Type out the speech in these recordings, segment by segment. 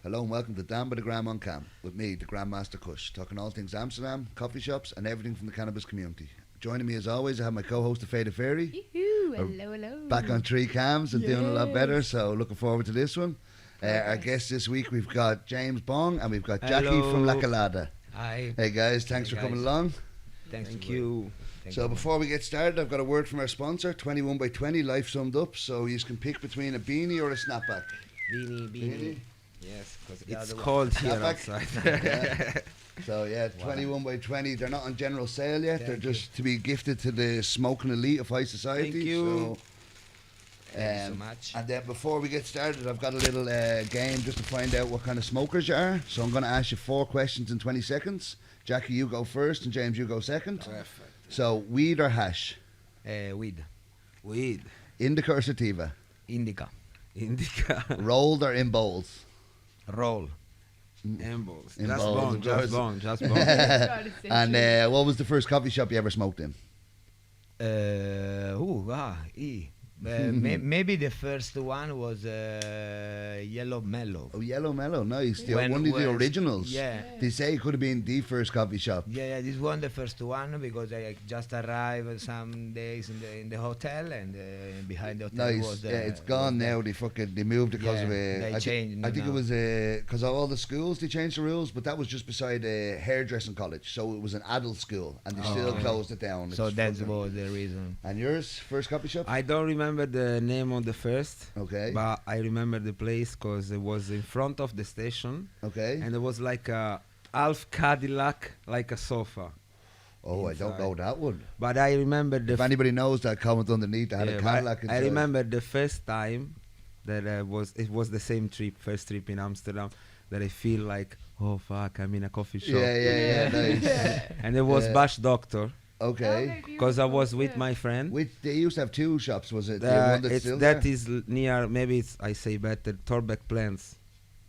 Hello and welcome to Down by the Gram on Cam with me, the Grandmaster Kush, talking all things Amsterdam, coffee shops, and everything from the cannabis community. Joining me as always, I have my co-host, the Fade Fairy. Yoo-hoo, hello, hello. Back on 3 cams and doing a lot better, so looking forward to this one. Our guests this week, we've got James Bong and we've got Jahki from Kalada. Hi. Hey guys, thanks for coming along. Thank you. So before we get started, I've got a word from our sponsor, 21 by 20, life summed up. So you can pick between a beanie or a snapback. Beanie. Yes, because it's cold here outside. Yeah. So yeah, 21 by 20. They're not on general sale yet. They're just to be gifted to the smoking elite of high society. Thank you. Thank you so much. And then before we get started, I've got a little game just to find out what kind of smokers you are. So I'm going to ask you 4 questions in 20 seconds. Jahki, you go first, and James, you go second. Perfect. So weed or hash? Weed. Indica or sativa? Indica. Rolled or in bowls? Roll. Emballs. In Just bowls, bong. of Just course. bong. Just bong. And what was the first coffee shop you ever smoked in? Maybe the first one was Yellow Mellow. Oh, Yellow Mellow, nice. When One of the was- originals. Yeah. They say it could have been the first coffee shop. Yeah, this one the first one because I just arrived some days in the hotel and behind the hotel Nice. was Yeah, it's gone now. They moved it because Yeah, of they I changed think it now. was because of all the schools they changed the rules, but that was just beside a hairdressing college, so it was an adult school, and they still closed it down. So It's that fucking- was the reason. And yours, first coffee shop? I don't remember the name of the first, Okay. but I remember the place because it was in front of the station, Okay. and it was like a half Cadillac, like a sofa. Oh, I don't inside. know that one. But I remember the If anybody knows that, comment underneath. I had a but Cadillac I inside. remember the first time that it was the same trip, first trip in Amsterdam, that I feel like, oh fuck, I'm in a coffee shop. Yeah, nice. And it was Yeah. Bash Doctor, Okay. because I was with my friend. Which they used to have 2 shops, was it? The one that's still That there? is near, maybe it's, I say better, Torbeck Plants.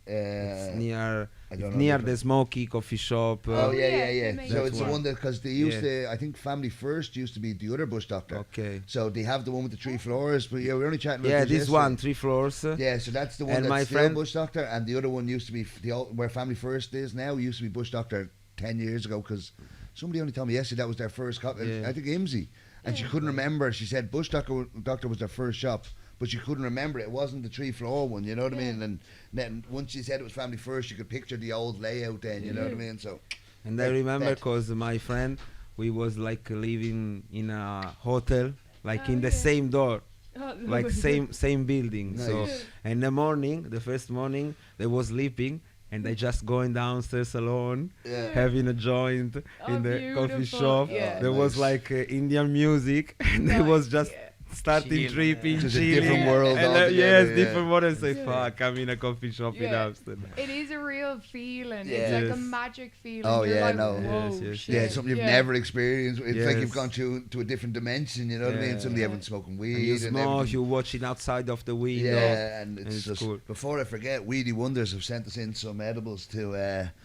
It's near I don't know near the- the Smoky coffee shop. Oh yeah. Yeah, So That's it's the one. one that because they used Yeah. to. I think Family First used to be the other Bush Doctor. Okay. So they have the one with the 3 floors. But yeah, we're only chatting about Yeah, this this yesterday. one, 3 floors. Yeah, so that's the one And that's my still friend- Bush Doctor, and the other one used to be the old, where Family First is now. Used to be Bush Doctor 10 years ago because somebody only told me yesterday that was their first cop. Yeah. I think Imsy, and she couldn't remember. She said Bush Doctor was their first shop, but she couldn't remember it. It wasn't the 3-floor one. You know what I mean? And then once she said it was Family First, you could picture the old layout. Then you know what I mean? So And I remember that- because my friend, we was like living in a hotel, like Oh, in the yeah. same door, Oh, like Lord. same building. So, Nice. in the morning, the first morning, they was sleeping. And I just going downstairs alone, Yeah. having a joint Oh, in the coffee beautiful. shop. Yeah. There was Nice. like Indian music, and they was just Yeah. starting Chilling, tripping, Just a chilling. different world And, altogether, yes, yeah. different world. And say, Yeah. fuck, I'm in a coffee shop in Yeah. Amsterdam. It is a real feeling. Yeah. It's like a Yes. magic feeling. Oh, You're yeah, like, no. Whoa, Yes, yes, shit. yeah, it's something you've never experienced. It's like you've Yes. gone to a different dimension. You know what I mean? Yeah. Somebody having smoking weed. And you and smoke, everything. you watching outside of the window. Yeah, and it's it's just cool. before I forget, Weedy Wonders have sent us in some edibles to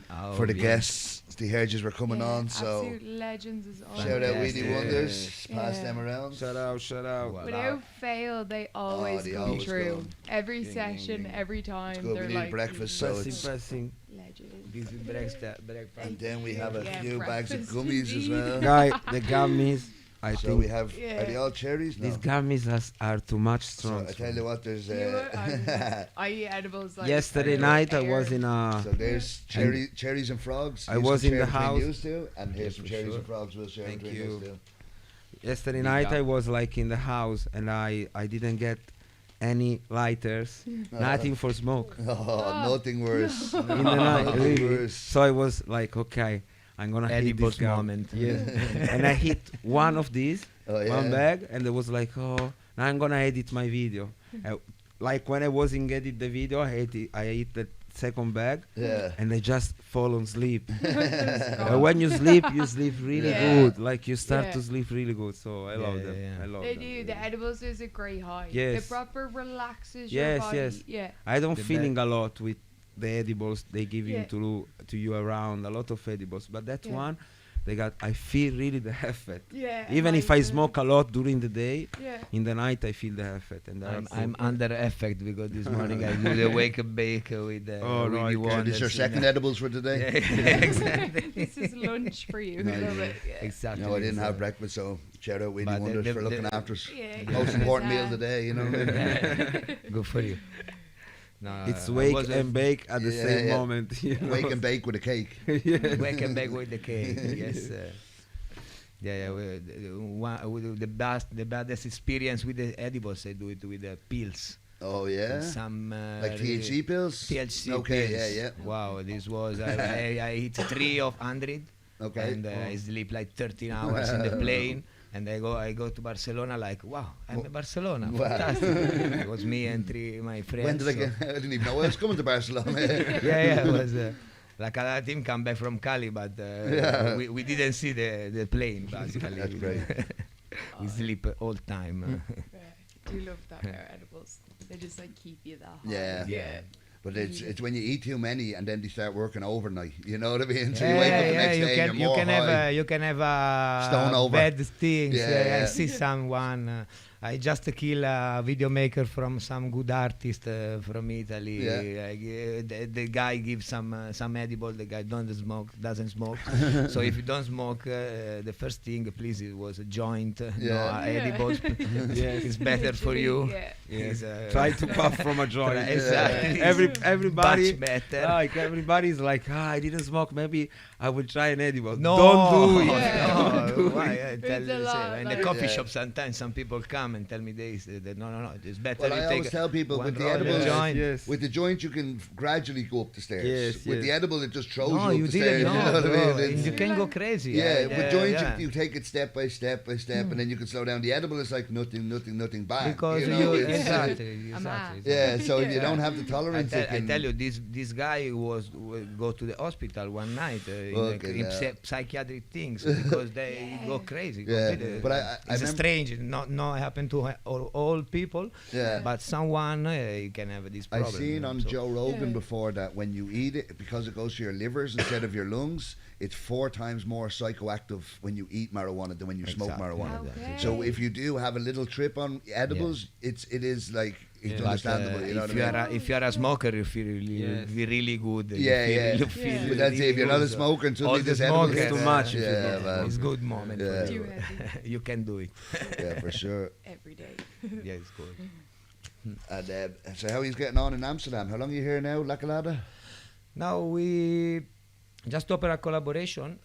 Oh, for the yeah. guests. The Herges were coming Yeah, on, so absolute legends as always. shout out Yes, Weedy yes. Wonders. Pass Yeah. them around. Shout out. Wow. Without fail, they always they come always true. come. Every Ding, session, ding, ding. every time. It's good. They're We need like breakfast, so it's. Pressing. legends. This is breakfast. And then we have a Yeah, few bags of breakfast gummies as indeed. well. Guy, the gummies, I So think we have. Are they all cherries? No. these gummies are too much So strong. I tell you what, there's. I eat edibles like Yesterday out of night I air. was in a. So there's cherries and frogs. I Here's was some in the cherries between house. yous two, and here's some for cherries sure. and frogs. We'll share Thank between you. us two. Yesterday Big night I gum. was like in the house and I didn't get any lighters, nothing for smoke Oh, nothing worse. in the night. Nothing Really. worse. So I was like, okay, I'm gonna hit Edible this gum. moment. Yes. And I hit one of these, Oh, yeah. one bag, and it was like, oh, now I'm gonna edit my video. Like when I was in edit the video, I hit the second bag, Yeah. and I just fall on sleep. Stop. When you sleep really Yeah. good. Like you start Yeah. to sleep really good. So I love them. yeah. I love They them. do. The edibles is a great high. Yes. It proper relaxes Yes, your body. yes. Yeah. I don't The feeling a lot with the edibles they give Yeah. to you around, a lot of edibles, but that Yeah. one I feel really the effect. Yeah. Even if I amazing. smoke a lot during the day, Yeah. in the night I feel the effect. And I'm under effect because this morning I do the wake and bake with Oh, Willy right. Wonders. This is your second edibles for today? Yeah, exactly. This is lunch for you. Nice. Love it. Yeah. Exactly. No, I didn't have breakfast, so shout out Willy But Wonders the- for the- looking after us. Yeah. Most yeah. important meal of the day, you know what I mean? Good for you. No, it's I wake was and bake at the Yeah, same yeah. moment. You know? Wake and bake with a cake. wake and bake with the cake. Yes. Yeah, the baddest experience with the edibles, I do it with the pills. Oh, yeah? Some Like THC pills? THC Okay, pills. yeah. Wow, this was I hit 3 of 100. Okay. And I sleep like 13 hours in the plane. And I go to Barcelona like, wow, I'm in Barcelona. Wow. Fantastic. It was me and 3 my friends. When did I so- get? I didn't even know I was coming to Barcelona. yeah, it was like a team come back from Cali, but Yeah. we didn't see the plane basically. That's great. We sleep all time. Yeah. Do love that pair edibles. They just like keep you that high. Yeah. Yeah. But it's when you eat too many and then they start working overnight. You know what I mean? So you wake up the Yeah, next you day can and you you're more can high. have you can have Stone over. bad things. Yeah, I yeah. see someone. I just kill a video maker from some good artist from Italy. Yeah. The guy gives some edible. The guy doesn't smoke. So if you don't smoke, the first thing, please, it was a joint. No Yeah. edibles. Yes. It's better for you. Yeah. It's, Try to puff from a joint. Exactly. Everybody, Much better. like everybody's like, I didn't smoke. Maybe I will try an edible. No, Don't do it. Yeah. No, Don't do why? it. I tell It's a you, lot, in the like- coffee Yeah. shop, sometimes some people come and tell me no, it's better Well, you I take always tell people one with the roll of edibles, joint. Yes. with the joint you can gradually go up the stairs. Yes, With the yes. edible it just throws No, you you up the didn't stairs. know, You know what I bro. mean? It's- You can go crazy. Yeah, with joints yeah. you take it step by step by step, and then you can slow down. The edible is like nothing, bang. Because you know, you it's- exactly. man. Yeah, so if you Yeah. don't have the tolerance, I it can, tell you, this guy go to the hospital one night Okay, in yeah. psychiatric things because they go crazy. Yeah, completely. but I it's remember- strange. Not happen to all people. Yeah. But someone you can have this I've problem. seen on so- Joe Rogan Yeah. before that when you eat it, because it goes to your livers instead of your lungs, it's 4 times more psychoactive when you eat marijuana than when you smoke Exactly. marijuana. Okay. So if you do have a little trip on edibles, it is like it's Yeah. But, understandable. You know if what you I mean? are if you are a smoker, you feel Yes. really good. Yeah, yeah. You feel Yeah. But that's it. really If you're not a good. smoker, until All you the just edibles, smokers, It's too much if you Yeah, don't man. It's good moment Yeah. for Too you. heavy You can do it. Yeah, for sure. every day. Yeah, it's good. And so how he's getting on in Amsterdam? How long are you here now, La Kalada? Now we just opened a collaboration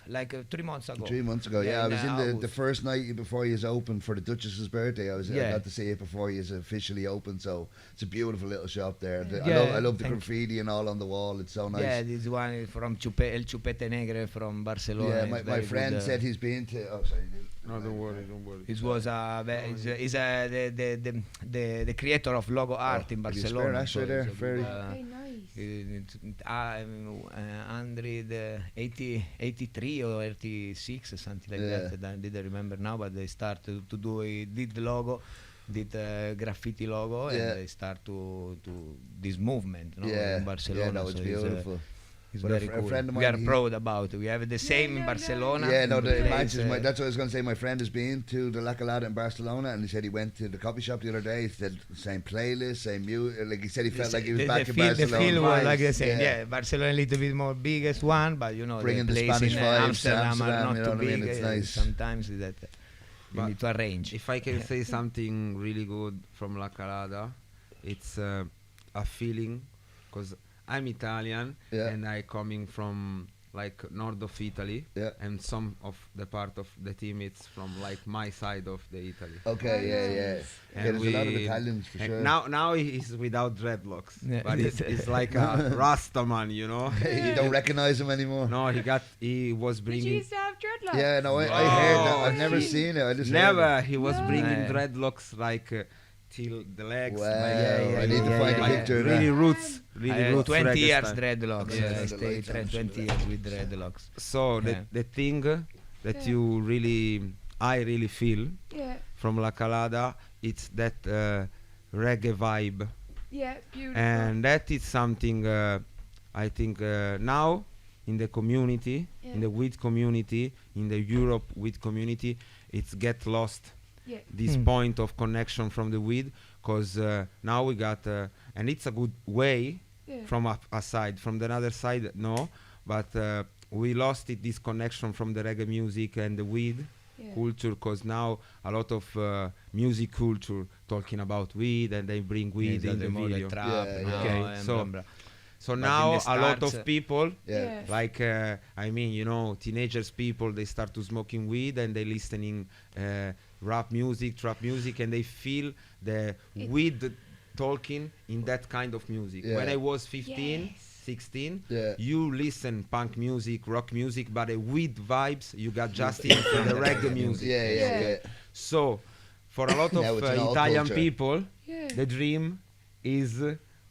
like 3 months ago. 3 months ago, yeah. Yeah, I was in the August. first night before he was open for the Duchess's birthday. I Yeah. got to see it before he was officially open, so it's a beautiful little shop there. Yeah, I love the thank graffiti and all on the wall. It's so nice. Yeah, this one is from El Chupete Negre from Barcelona. Yeah, It's my very friend good, said he's been to. Oh, sorry. No, don't worry. It was the creator of logo art in have you a spare Barcelona. ashtray there? it's a Very- good, Okay, nice. 183 or 86 something like Yeah. that. I didn't remember now, but they started to do did the logo, did graffiti logo, Yeah. and they start to this movement, no, Yeah, in Barcelona. yeah, no, it's so beautiful. It's But a very fr- a cool. friend of We mine, are he- proud about it. We have the same in yeah, Barcelona. Yeah, no, the Place, matches. That's what I was going to say. My friend has been to the La Calada in Barcelona, and he said he went to the coffee shop the other day. He said same playlist, same music. Like he said, he felt like he was back in The Barcelona. feel was like the Vibes, same. Yeah, Barcelona a little bit more biggest one, but you know, Bringing the the place Spanish in vibes to Amsterdam are Amsterdam, not you know too what I mean? big. It's nice. Sometimes that you But need to arrange. If I can say something really good from La Calada, it's a feeling, because I'm Italian Yeah. and I coming from like north of Italy, Yeah. and some of the part of the team it's from like my side of the Italy. Okay, yeah, yeah. And Yeah, there's a lot of Italians for and sure. Now he's without dreadlocks, Yeah. but it's like a Rasta man, you know. You don't recognize him anymore. No, he was Did you bringing. used to have dreadlocks? Yeah, no, I heard that. Oh, I've never gee. seen it. I just heard Never. He was No. bringing Yeah. dreadlocks like till the legs. Wow, yeah, I need to yeah, find yeah, a yeah. picture of Really that. roots. Really I had roots. 20 reggae years style. dreadlocks. Yeah. I The stayed lights on 20 years with dreadlocks. So Yeah. the thing that Yeah. you really, I really feel Yeah, from La Calada, it's that reggae vibe, yeah, beautiful. and that is something I think now in the community, Yeah. in the weed community, in the Europe weed community, it's get lost. Yeah. This point of connection from the weed, because now we got, and it's a good way Yeah. from a side. From the other side, no, but we lost it, this connection from the reggae music and the weed Yeah. culture, because now a lot of music culture talking about weed, and they bring weed in the video. Trap, Yeah, no, Okay, and so- blah, blah. So But now in the a lot starts, of people, Yeah. like I mean, you know, teenagers people, they start to smoking weed and they listening rap music, trap music, and they feel the weed talking in that kind of music. Yeah. When I was 15, Yes. 16, Yeah. you listen punk music, rock music, but the weed vibes you got just in from the reggae music. Yeah, yeah, Yeah. yeah. So for a lot Now of it's an alt Italian culture. people, Yeah. the dream is,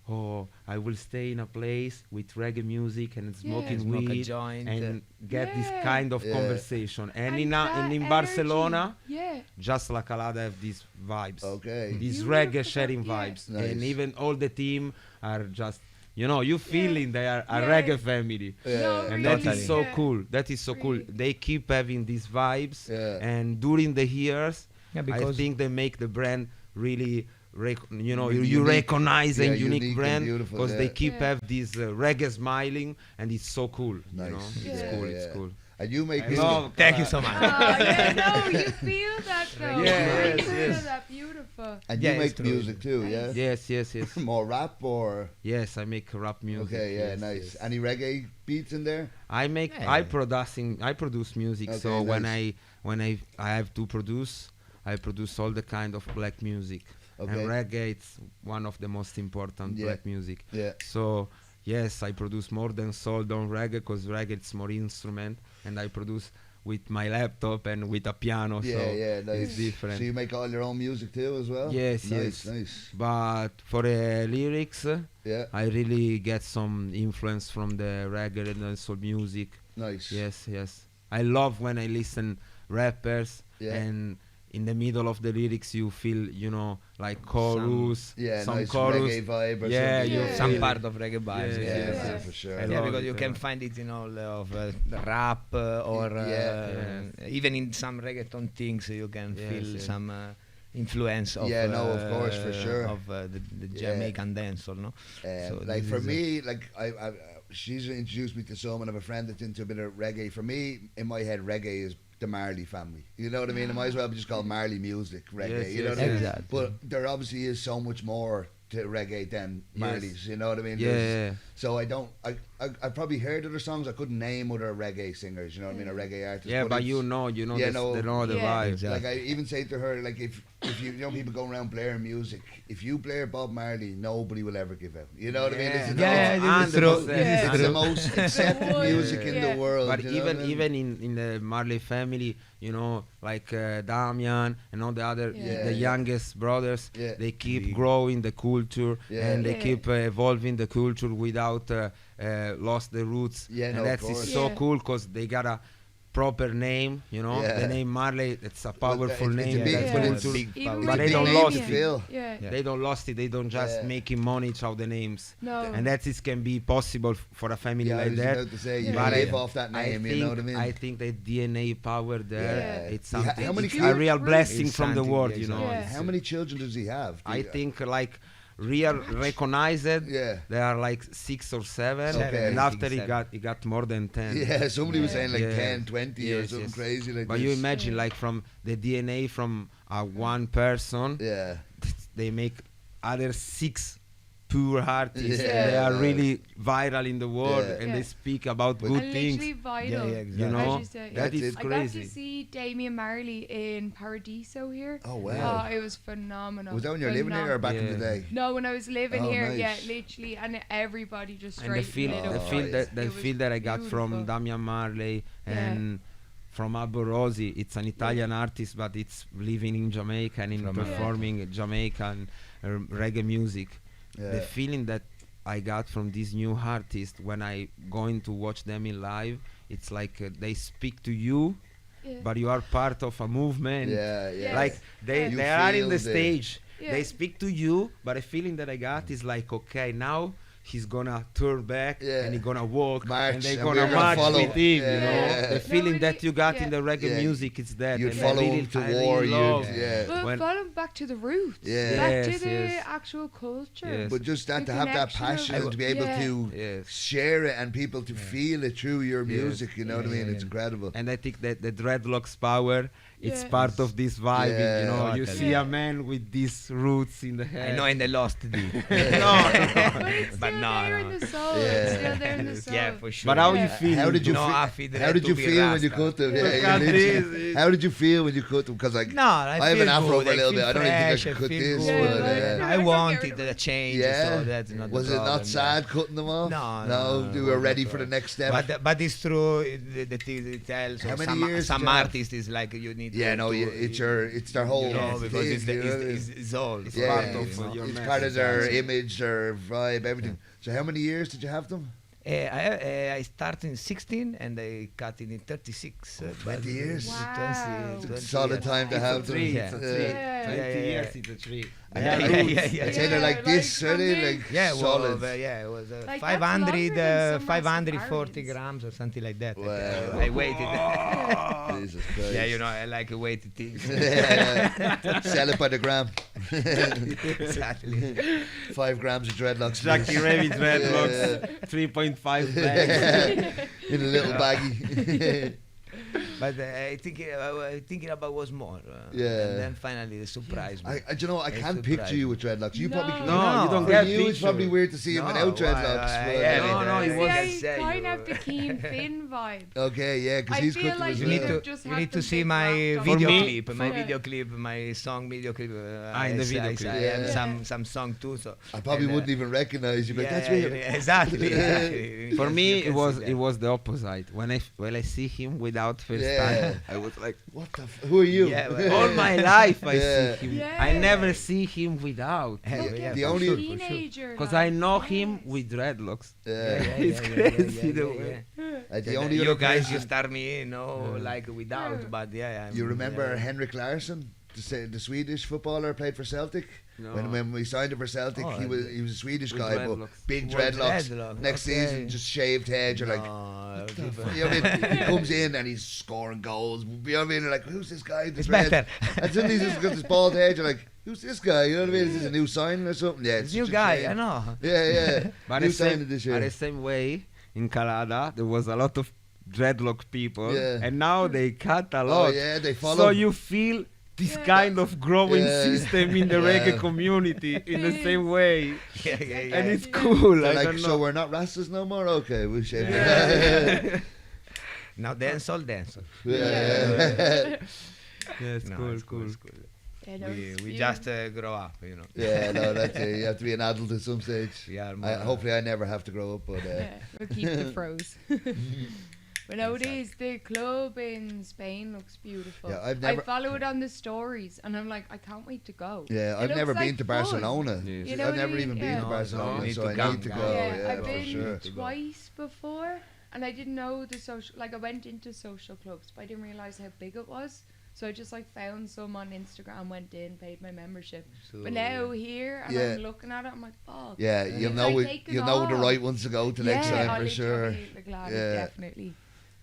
oh, I will stay in a place with reggae music and smoking Smoke a weed joint, and get this Yeah. kind of Yeah. conversation. And in that in Barcelona, energy. Yeah. just like Kalada have these vibes, Okay. these Beautiful reggae vibe, sharing yeah. vibes, Nice. and even all the team are just, you know, you feeling they are a Yeah. reggae family. Yeah. No, And really, that is so yeah. cool. That is so cool. Really. They keep having these vibes, Yeah. and during the years, Yeah, I because think they make the brand really, you know, Really you unique. recognize Yeah, a unique unique and brand beautiful, because they yeah. keep Yeah. have this reggae smiling, and it's so cool. Nice. You know, it's Yeah. cool. Yeah, It's yeah. cool. And you make I music. love thank you so much. Yeah, no, you feel that though. Yeah, You yes, feel yes. that beautiful. And Yeah, you it's make true. music too, yeah? Yes, yes, yes. More rap or Yes, I make rap music. okay, yeah, yes, nice. yes. Any reggae beats in there? I make Yeah. I produce music. Okay, So nice. when I have to produce, I produce all the kind of black music. Okay. And reggae, it's one of the most important Yeah. black music. Yeah. So yes, I produce more than soul on reggae, because reggae it's more instrument, and I produce with my laptop and with a piano. Yeah, so yeah, nice. it's different. So you make all your own music too as well? Yes, nice, yes. nice. But for the lyrics, Yeah, I really get some influence from the reggae and also music. nice. Yes, yes. I love when I listen rappers, Yeah. and in the middle of the lyrics you feel, you know, like chorus, Yeah, some nice chorus. reggae vibe or Yeah, something. you Yeah. Some feel part it. of reggae vibes. Yeah, Yeah, yeah, Yeah. for sure. I Yeah, love because it, you yeah. can find it in all of rap or Yeah. even in some reggaeton things you can Yes, feel yes. some influence of Yeah, no, of course, for sure. of the Yeah. Jamaican dancehall, no? So Like this for is me, like I she's introduced me to some, and I have a friend that's into a bit of reggae. For me, in my head, reggae is the Marley Family. You know what I mean? It might as well be just called Marley music reggae. Yes, you know yes, what I mean? Exactly. But there obviously is so much more to reggae than Yes. Marley's. You know what I mean? Yeah, There's- yeah. So I don't. I probably heard other songs. I couldn't name other reggae singers. You know what I mean? Or reggae artists. Yeah, but it's- you know Yeah, the, no. the Yeah. vibe. Exactly. like I even say to her, like if you know people going around blaring music, if you blare Bob Marley, nobody will ever give out. You know what I mean? It's Yeah, the this is true. This is it's the true. most accepted Yeah. music in the Yeah. world. But you know what I mean? even in the Marley family, you know, like Damian and all the other, Yeah. the Yeah. youngest brothers, Yeah. they keep Big. growing the culture, Yeah. and they Yeah. keep evolving the culture without lost the roots. Yeah, and no, of that's course. so Yeah. cool because they got a proper name, you know, Yeah. the name Marley. It's a Well, powerful it's a name. big- That's but cool it's too. big Even power. with But they the don't name, lost yeah. it. Phil. Yeah. Yeah. They don't lost it. They don't just Yeah. making money out the names. No. And that is can be possible for a family Yeah, I like was that. about to say, you Yeah. can But live off that name. You know what I mean? I think the DNA power there, Yeah. it's Yeah, something. how many it's kids- a real blessing It's from the something, world, yeah, you know. exactly. It's- How many children does he have? I think like real recognized. Yeah. There are like 6 or 7, Okay. and I after think he got more than 10. Yeah, somebody was Yeah. saying like Yeah. 10, 20 or Yes, something yes. crazy like But this. you imagine Yeah. like from the DNA from one person, Yeah. they make other 6 pure artists. Yeah. They are really viral in the world, Yeah. and Yeah. they speak about But- good And things. literally vital. Yeah, yeah, exactly. You know, As you say. that That's is it. I got crazy. to see Damian Marley in Paradiso here. Oh, wow. Oh, it was phenomenal. Was that when you were living here or back in the Yeah. day? No, when I was living Oh, here, nice. yeah, literally, and everybody just And the straight feel, lit Oh, the up. feel right. that the It was feel that I got from beautiful. Damian Marley Yeah. and from Abbo Rossi. It's an Italian artist, but it's living in Jamaica and in From, performing Jamaican reggae music. Yeah. The feeling that I got from these new artists when I going to watch them in live, it's like they speak to you, Yeah. but you are part of a movement. Yeah, yeah. Yes. Like they, Yeah. You they are in feel the the- stage. Yeah. They speak to you, but the feeling that I got is like, okay, now he's gonna turn back and he's gonna walk March, and they're and gonna we're gonna march follow. with him. Yeah. You know, Yeah. the No, feeling really, that you got in yeah. the reggae Yeah. music, it's that. You'd and follow I him really, to I war. really You'd, love yeah. But When- follow back to the roots. Yeah. Back to Yes, the yes. actual culture. Yes. But just that The to have that connection passion of- and to be able Yeah. to Yes. share it and people to feel it through your Yes. music, you know what I mean? It's incredible. And I think that the dreadlocks power, it's Yeah. part of this vibe. Yeah. You know, you Totally. see Yeah. a man with these roots in the head. I know, and they lost it. But it's But still no, there no. in the soul. Yeah. It's still there in the soul. Yeah, for sure. But how Yeah. you feel? How did you No, feel? I feel How did you to be feel when you Rasta. cut them? Look Yeah, at literally. this. How did you feel when you cut them? Because like No, I have feel an afro good. for a little feel bit. I don't even think I fresh, should cut feel this, good. but Yeah. I I wanted can't a change, Yeah. so that's not was the it problem. not sad cutting them off? No, you were ready for the next step. But it's true. The thing it tells. How many some years some did you have? artists is like you need. Yeah, to, no, it's their whole you know, because thing, it's, the, you know what I mean? it's all. It's Yeah, part it's, of your it's message. part of their also. image, their vibe, everything. So how many years did you have them? I started in 16 and I cut it in 36. 20 years. Wow. It's a 20 solid years. time to It's have a them. tree. Yeah. It's a Yeah. tree. Yeah. 20 Yeah, years, yeah. it's a tree. And Yeah, that yeah, roots, yeah, yeah. I'd say they're like Yeah, this, like are they? from Like Yeah, solid. it was Like, that's 500, longer than some 540 Rastafarians. grams or something like that. Wow. I waited. Jesus Christ. Yeah, you know, I like weighted things. Yeah. Sell it by the gram. Exactly. 5 grams of dreadlocks. Jahki Revi dreadlocks, 3.5 bags. In a little baggie. But I thinking about was more. Yeah. And then finally, the surprise me. Do you know, I It's can't picture you with dreadlocks. You probably No, you don't For get you, it's picture. probably weird to see him without dreadlocks. but- No, it it See, was. I kind of have the Keen Finn vibe. Okay, yeah, because I he's feel cut like as You you need well. have to just you had need to them see big my wrapped video me- clip, my Yeah. video clip, my song video clip. In the video clip. I have Yeah. some song too. So I probably and, wouldn't even recognize you, but yeah, that's yeah, weird. yeah, exactly. exactly. For Yes, me, you can it see that. was the opposite. When I see him without first Yeah. time, I was like, What the who are you? Yeah, well, all my life I Yeah. see him. Yeah. I never see him without. Yeah, Look yeah, at the the only- teenager. Because like, I know him yes. with dreadlocks. Yeah. It's crazy the way. The only you other guys, person- you start me, like without, Yeah. but yeah. You remember yeah. Henrik Larsson, the Swedish footballer, played for Celtic? No. When we signed him for Celtic, Oh, he was a Swedish with guy, but dreadlocks. big With dreadlocks. dreadlocks, Next okay. season, just shaved head. You're like, No, you know what I mean? He comes in and he's scoring goals. You know what I mean? You're like, who's this guy? The It's dread? better. And suddenly he's just got this bald head. You're like, who's this guy? You know what I mean? Is this a new signing or something? Yeah, It's it's new such a guy, shame. I know. Yeah, yeah. But new the same, signing this year. the same way, in Kalada, there was a lot of dreadlock people, Yeah. and now they cut a Oh lot. yeah, they follow. So you feel this Yeah. kind of growing Yeah. system in the Yeah. reggae community in the same way, Yeah, yeah, and yeah. it's cool. They're I like, don't so know. we're not Rastas no more? Okay, we'll shave Yeah. Now dance all dance. Yeah. Yeah, it's No, cool, it's cool. It's cool. Yeah, no, We it's just grow up, you know. Yeah, no, that's it. You have to be an adult at some stage. We are I, more, hopefully, I never have to grow up, but Yeah, we'll keep the froze. But nowadays, the club in Spain looks beautiful. Yeah, I've never- I follow it on the stories, and I'm like, I can't wait to go. yeah, It I've never looks been like to fun. Barcelona. Yes. You know I've what I never mean? even been Yeah. to No, Barcelona, need so to I come, need to guys. go. Yeah, Yeah, I've for been sure. twice before, and I didn't know the social. Like, I went into social clubs, but I didn't realize how big it was. So I just like found some on Instagram, went in, paid my membership. But now here, and Yeah. I'm looking at it, I'm like, fuck. Yeah, It's you'll know like it, taking you'll know the off. right ones to go to next Yeah, time I for sure. literally, glad Yeah. definitely.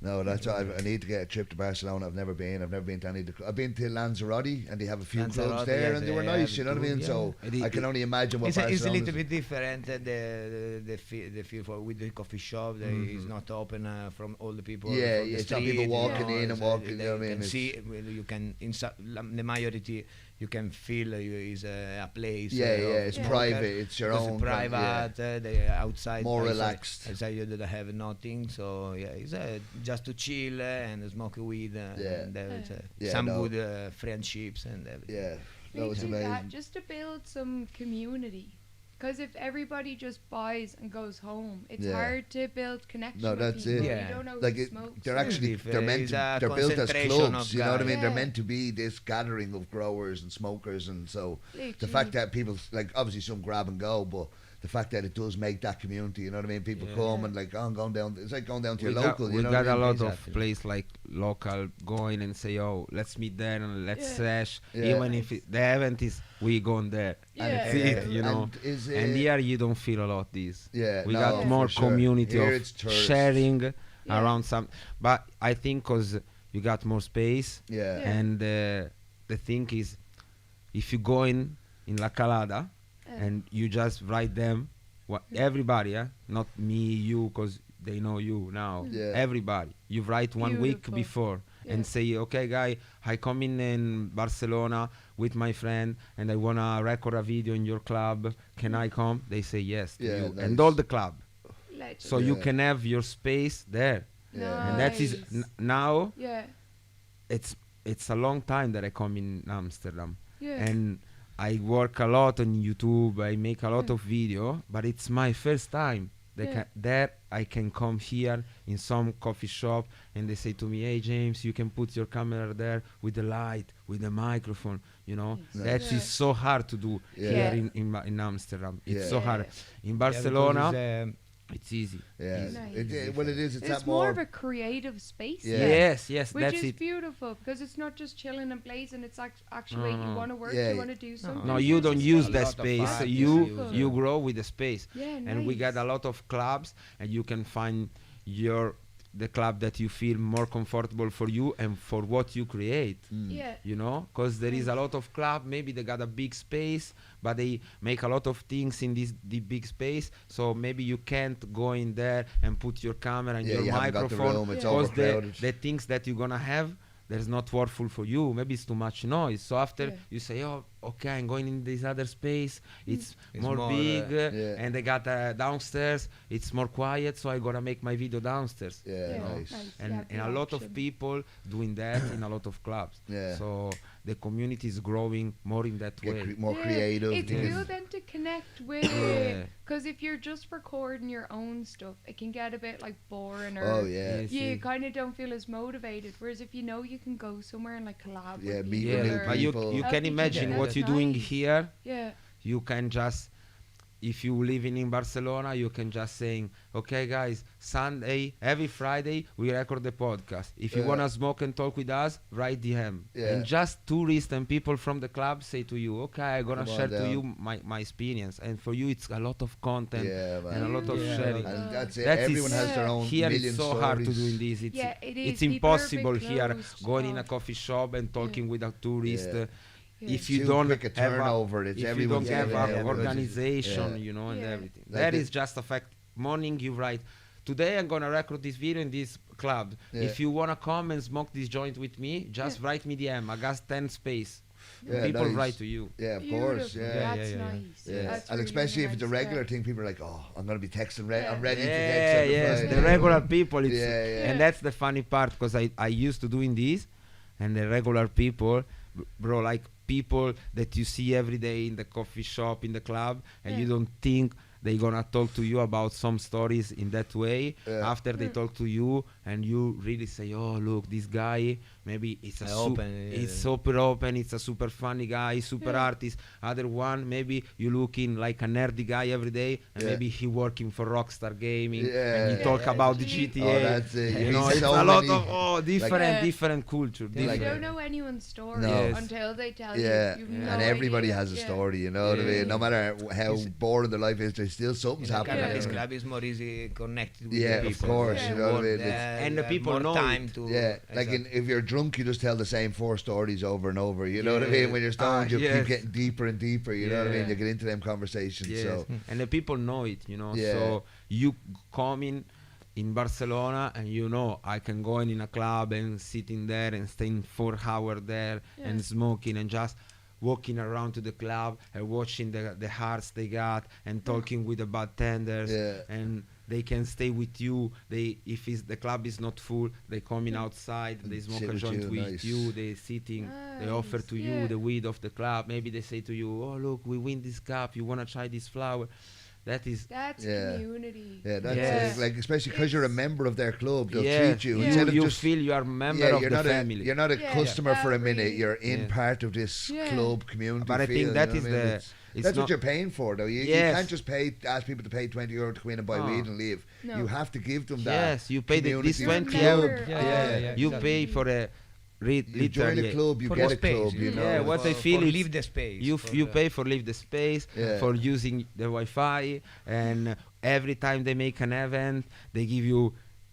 No, that's why I need to get a trip to Barcelona. I've never been. I've never been to any. I've been to Lanzarote, and they have a few clubs Lanzarote, there, yes, and they were yeah, nice. You know what I mean? yeah. So It- I can only imagine what It's a Barcelona little bit different. The feel for with the coffee shop. Is not open from all the people. Yeah, from yeah, the it's not street, people you walking know, in and so walking, they you know what I mean? can It's- see. You can the majority. You can feel is a place. Yeah, of yeah, it's Yeah. private. It's your Because own it's kind- yeah. private. They outside More outside- relaxed. Outside you don't have nothing. So yeah, it's just to chill and smoke weed. Yeah. And there's, Yeah, some no. good friendships and everything. Yeah, They that was do that amazing. just to build some community. Because if everybody just buys and goes home, it's Yeah. hard to build connection. No, with that's people. it. Yeah. You don't know Like who it, smokes. they're actually If, they're meant it's to a they're built as concentration clubs. of You know what I guys. mean? They're Yeah. meant to be this gathering of growers and smokers, and so the Literally. fact that people like obviously some grab and go, but the fact that it does make that community. You know what I mean? People Yeah. come and like, oh, I'm going down. It's like going down to We your got, local. we You know got what I a mean? lot Exactly. of places local going and say, oh, let's meet there and let's Yeah. sesh. Yeah. Even if the event is, we gone there. Yeah. See it, you know. And is And here you don't feel a lot this. Yeah, We no, got more for sure. community Here of it's tourists. sharing Yeah. around some. But I think because you got more space, Yeah. Yeah. and the thing is, if you go in La Kalada and you just write them, everybody, not me, you, because they know you now. Yeah. Everybody, you write 1 week Beautiful. before Yeah. and say, okay, guy, I come in Barcelona with my friend and I wanna record a video in your club. Can I come? They say yes to Yeah, you, nice. and all the club, Legend. so you Yeah. can have your space there. Yeah. And that is Nice. now. Yeah. It's a long time that I come in Amsterdam, Yeah. and I work a lot on YouTube. I make a lot of video, but it's my first time that I can come here in some coffee shop, and they say to me, "Hey James, you can put your camera there with the light, with the microphone." You know, Nice. that Yeah. is so hard to do Yeah. here Yeah. in Amsterdam. It's Yeah. so hard. Yeah. In Barcelona, Yeah, it's easy. Yeah. Nice. Well, it is. It's It's that more more. of a creative space. Yeah. there, Yes, Which that's is it. beautiful because it's not just chilling and blazing. It's actually you No. want to work, Yeah. you want to do something. No, you There's a don't use space. that lot of space. art You is used, you grow with the space. Yeah, And we nice. got a lot of clubs, and you can find the club that you feel more comfortable for you and for what you create. Yeah. You know, because there is a lot of club. Maybe they got a big space, but they make a lot of things in the big space. So maybe you can't go in there and put your camera and Yeah, your you haven't got the microphone, room, it's because overcrowded. the things that you're gonna have, there's not worthful for you. Maybe it's too much noise. So after Yeah. you say, oh, okay, I'm going in this other space. It's It's more more, big, yeah. and they got downstairs. It's more quiet, so I gotta make my video downstairs. Yeah, Yeah. nice. And, Yeah, and a the lot of option. people doing that in a lot of clubs. Yeah. So the community is growing more in that Get way. more Yeah, creative. It's yeah. good then to connect with. Yeah. Because if you're just recording your own stuff, it can get a bit like boring or Oh yeah. Yes. you kind of don't feel as motivated. Whereas if you know you can go somewhere and like collab Yeah, with meet people, with new or- But you people. you Help can each imagine other. what That's you're doing nice. here. yeah, You can just, if you living in Barcelona, you can just saying, okay guys, Sunday, every Friday we record the podcast. If you Yeah. wanna smoke and talk with us, write DM. Yeah. And just tourists and people from the club say to you, okay, I'm gonna Come on share to down. you my experience. And for you it's a lot of content Yeah, man. and a lot of Yeah. sharing. And that's it. That is- Everyone has their Yeah. own Here million it's so stories. hard to do in this. It's, Yeah, it is. it's People are a bit impossible here closed going in a off. coffee shop and talking with a tourist. Yeah. Yeah. If you Too don't quick a have turnover, it's if you don't everyone's have getting an it, organization, yeah. you know, and Yeah. everything. Like That it- is just a fact. Morning you write, today I'm gonna record this video in this club. Yeah. If you wanna come and smoke this joint with me, just write me DM. I got 10 space. Yeah, People nice. write to you. Yeah, of course. Beautiful. Yeah. Yeah, That's yeah, yeah. nice. Yeah. That's And really, especially if really it's a nice, regular yeah. thing, people are like, "Oh, I'm gonna be texting. Yeah. I'm ready to Yeah, text." on the yes, Friday." the regular people. It's, Yeah, yeah. And that's the funny part, because I used to doing this, and the regular people, bro, like people that you see every day in the coffee shop, in the club, and Yeah. you don't think they're gonna talk to you about some stories in that way. Yeah. After they talk to you, and you really say, oh look, this guy, maybe it's a Open, yeah. it's super open, it's a super funny guy, super Yeah. artist. Other one, maybe you looking like a nerdy guy every day, and Yeah. maybe he working for Rockstar Gaming, Yeah. and you Yeah, talk yeah, about the exactly. GTA. Oh, that's it. You You know, meet it's so a lot many- of different Yeah. different culture. You Different. don't know anyone's story No. Yes. until they tell Yeah, you. You've Yeah. no and everybody idea. has a Yeah. story, you know what I Yeah. mean? No matter how Is- boring their life is, there's still something's In a happening. cannabis you know? club is more easy connected with Yeah, the of people. course, you know what I More, mean? It's- And the people more know time it. to Yeah, like exactly. if you're drunk, you just tell the same 4 stories over and over. You know what I mean? Yeah. When you're stoned, you Yes. keep getting deeper and deeper. You know what I mean? Yeah. You get into them conversations. Yes. So And the people know it, you know. Yeah. So you come in Barcelona, and you know I can go in a club and sitting there and staying 4 hours there Yeah. and smoking and just walking around to the club and watching the hearts they got and talking with the bartenders, Yeah. and they can stay with you. They, if the club is not full, they come in outside, they smoke sit a with joint you, with nice. you, they sitting, they offer Nice, to yeah. you the weed of the club. Maybe they say to you, oh look, we win this cup, you wanna try this flower? That is That's Yeah. community. yeah, that's Yes. it. Like especially because you're a It's- member of their club, they'll yeah, treat you Yeah. instead of you just. feel you are a member Yeah, of you're the not family. you're not a Yeah. customer for a minute. Every- You're in Yeah. part of this Yeah. club community. But I feel, think you that know is what I mean? the It's- It's That's not, what you're paying for, though. You Yes. can't just ask people to pay €20 to come in and buy No. weed and leave. No. You have to give them that. Yes, you pay this community 20 You're a euro. member Yeah, of You the pay for a You join a literally. club, you For get the a club, space, you know. Yeah, what I feel for is leave the space. You for you the- pay for leave the space, Yeah. for using the Wi-Fi, and every time they make an event, they give you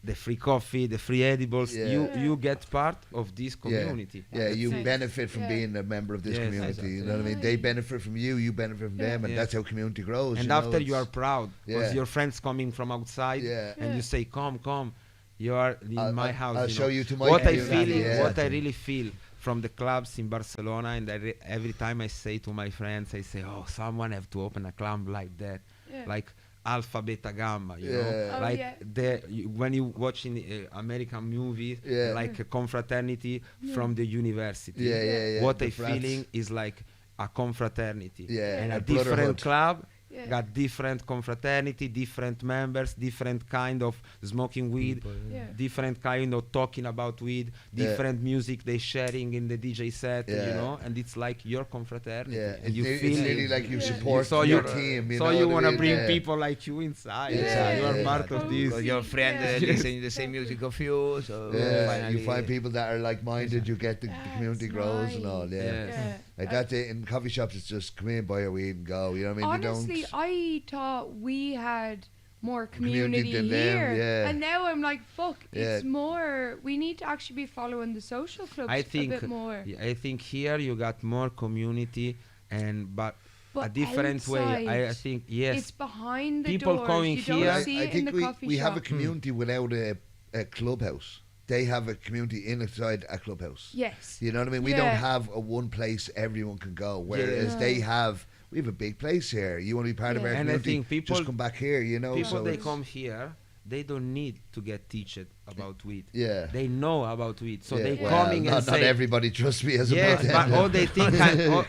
the free coffee, the free edibles. Yeah. You get part of this community. Yeah, you Nice. benefit from Yeah. being a member of this Yes, community. exactly. You know what I mean? They Right. benefit from you, you benefit from them, and Yeah. that's how community grows. And you know, after you are it's- proud because Yeah. your friends coming from outside, Yeah. and you Yeah. say, "Come, you are in my house." I'll you show know. you to my What I community, feel, yeah. what I really feel from the clubs in Barcelona, and every time I say to my friends, I say, "Oh, someone have to open a club like that, Yeah. like Alpha, Beta, Gamma." You Yeah. know, Oh, like yeah. when you watch in American movies, Yeah. like a confraternity from the university. Yeah. What the I frats. feeling is like a confraternity. Yeah, and a a different brotherhood. club Yeah. got different confraternity, different members, different kind of smoking weed, Yeah. different kind of talking about weed, Yeah. different music they sharing in the DJ set, you Yeah. know, and it's like your confraternity, Yeah, and you it's feel really it. like you Yeah. support So your you- team. You so know you what I want to mean? bring Yeah. people like you inside. Yeah, You are yeah, part yeah. of this. Because your friend Yeah. listening the same music of you, so Yeah, finally, you find people that are like-minded. You get the community That's grows and all. nice. Yeah, Yes. Yeah. like that's it. In coffee shops, it's just come in, buy your weed, and go. You know what I mean? Honestly, They don't. I thought we had more Community community than them, here, yeah. and now I'm like, fuck, Yeah. it's more. We need to actually be following the social clubs I think a bit more. yeah, I think here you got more community, and but But a different way. I outside, think yes. It's behind the People doors. coming You don't here- see I it in think the coffee we have shop. a community without a clubhouse. They have a community inside a clubhouse. Yes. You know what I mean? We Yeah. don't have a one place everyone can go. Whereas No. they have, we have a big place here. You want to be part of Yeah. our And I community? think people- just come back here. You know, People so they it's- come here, they don't need to get taught about weed. Yeah. They know about weed, so Yeah. they Well, coming not, and not say, everybody trusts me as a yes, but all they think,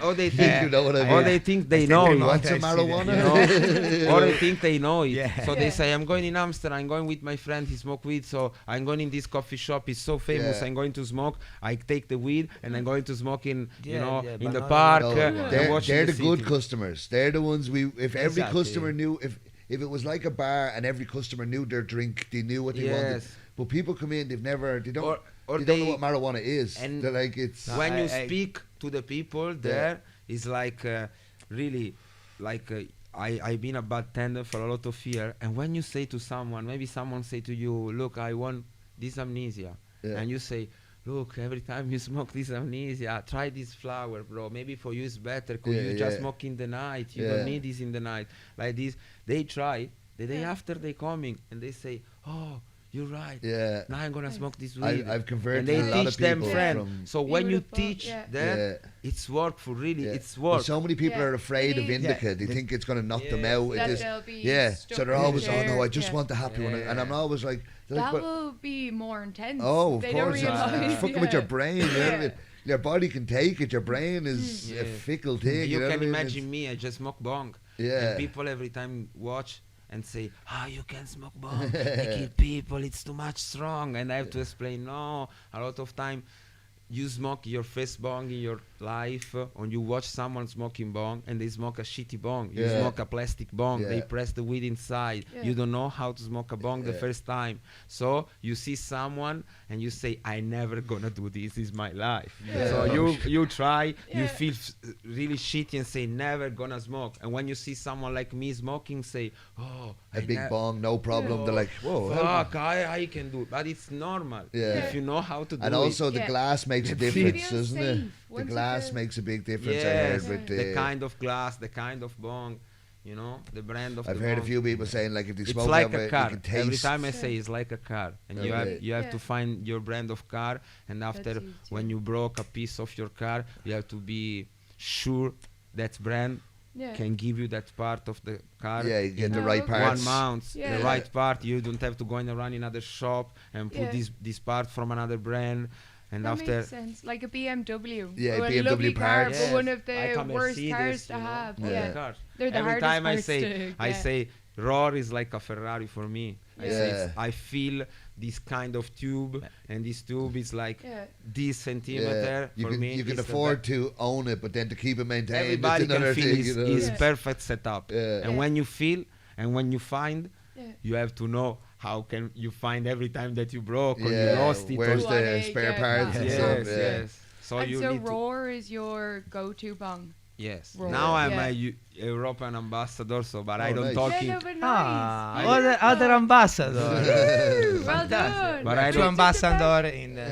all they think, You know what I all mean? they think they I know. think You they no? want I some see that. marijuana? You know? All they think they know it. Yeah. So they Yeah. say, I'm going in Amsterdam, I'm going with my friend, he smoke weed, so I'm going in this coffee shop, it's so famous, Yeah. I'm going to smoke, I take the weed, and I'm going to smoke in, Yeah, you know, yeah, in but the not park, No, everyone. they're watching they're the good city. customers. They're the ones if every Exactly. customer knew if it was like a bar and every customer knew their drink, they knew what they wanted. Yes. But people come in, they don't Or they don't know what marijuana is. and They're like it's No, when you I- speak to the people there, it's like really like I've been a bartender for a lot of years, and when you say to someone, maybe someone say to you, look, I want this amnesia, Yeah. and you say, look, every time you smoke this amnesia, try this flower, bro, maybe for you it's better because Yeah, you just yeah. smoke in the night, you Yeah. don't need this in the night, like this. They try, the day after they coming, and they say, oh, you're right, yeah. now I'm gonna Nice. smoke this weed. I've converted And they a lot of teach them people friend. from So when you Beautiful, teach yeah. that, yeah. it's work for really. Yeah. It's But work. so many people Yeah. are afraid of It is. indica. Yeah. They think it's going to knock them Yes. out. It That is- they'll be yeah. stuck So they're in the always, oh no, chair. I just Yeah. want the happy one, and I'm Yeah. always like, they're That like, but- will be more intense. oh, of they course, Don't it's realize, fucking with your brain. You know what I Yeah. mean? Your body can take it. Your brain is Mm. a Yeah. fickle thing. You know can what I mean? imagine me. I just smoke bong. Yeah. And people every time watch and say, you can smoke bong. They kill people. It's too much strong. And I have to explain, no. A lot of time, you smoke your first bong in your life, or you watch someone smoking bong, and they smoke a shitty bong. You Yeah. smoke a plastic bong. They Yeah. press the weed inside. Yeah. You don't know how to smoke a bong the Yeah. first time. So you see someone, and you say, I never gonna do this. This is my life. Yeah. So you try. You Yeah. feel really shitty and say, never gonna smoke. And when you see someone like me smoking, say, oh, A I big ne- bong, no problem. Oh, They're like, whoa. how- Fuck, I can do it. But it's normal. Yeah. If you know how to do And also the Yeah. glass makes a You difference, feel doesn't it? safe The once glass you're- makes a big it. difference. I Yes, heard with the kind of glass, the kind of bong, you know, the brand of I've the heard a bong. few people saying like if they It's smoke like that way, a car. you can Every taste. time I say it's like a car, and you Okay. have Yeah. to find your brand of car, and after That's easy. when you broke a piece of your car, you have to be sure that brand Yeah. can give you that part of the car. Yeah, you get in the Oh, right okay. parts. 1 month, Yeah. the right part. You don't have to go in around another shop and put Yeah. this part from another brand. And That after, makes sense. Like a BMW. Yeah, Or a BMW lovely car, parts. but one Yes, of the like a worst Mercedes, cars to you know, have. Yeah. Yeah. cars. They're the Every hardest time I parts say, to I get. say, Roar is like a Ferrari for me. I say Yeah. I feel this kind of tube, and this tube is like Yeah. this centimeter You for can, me. you can is the afford to own it, but then to keep it maintained, Everybody it's can another feel thing. You know? his Yeah. perfect setup. Yeah. And Yeah. when you feel and when you find, Yeah. you have to know how can you find every time that you broke or Yeah, you lost it. where's or Or- the Yeah, spare yeah, parts yeah. and yes, stuff? Yeah. yes. So And you so need to, Roar is your go-to bong. yes. Roar. Now I'm Yeah. a European ambassador, so but I Oh, don't nice. talk Yeah, in. no, but Ah, nice. other ambassador. Well Fantastic. done. But I Two don't- ambassador in the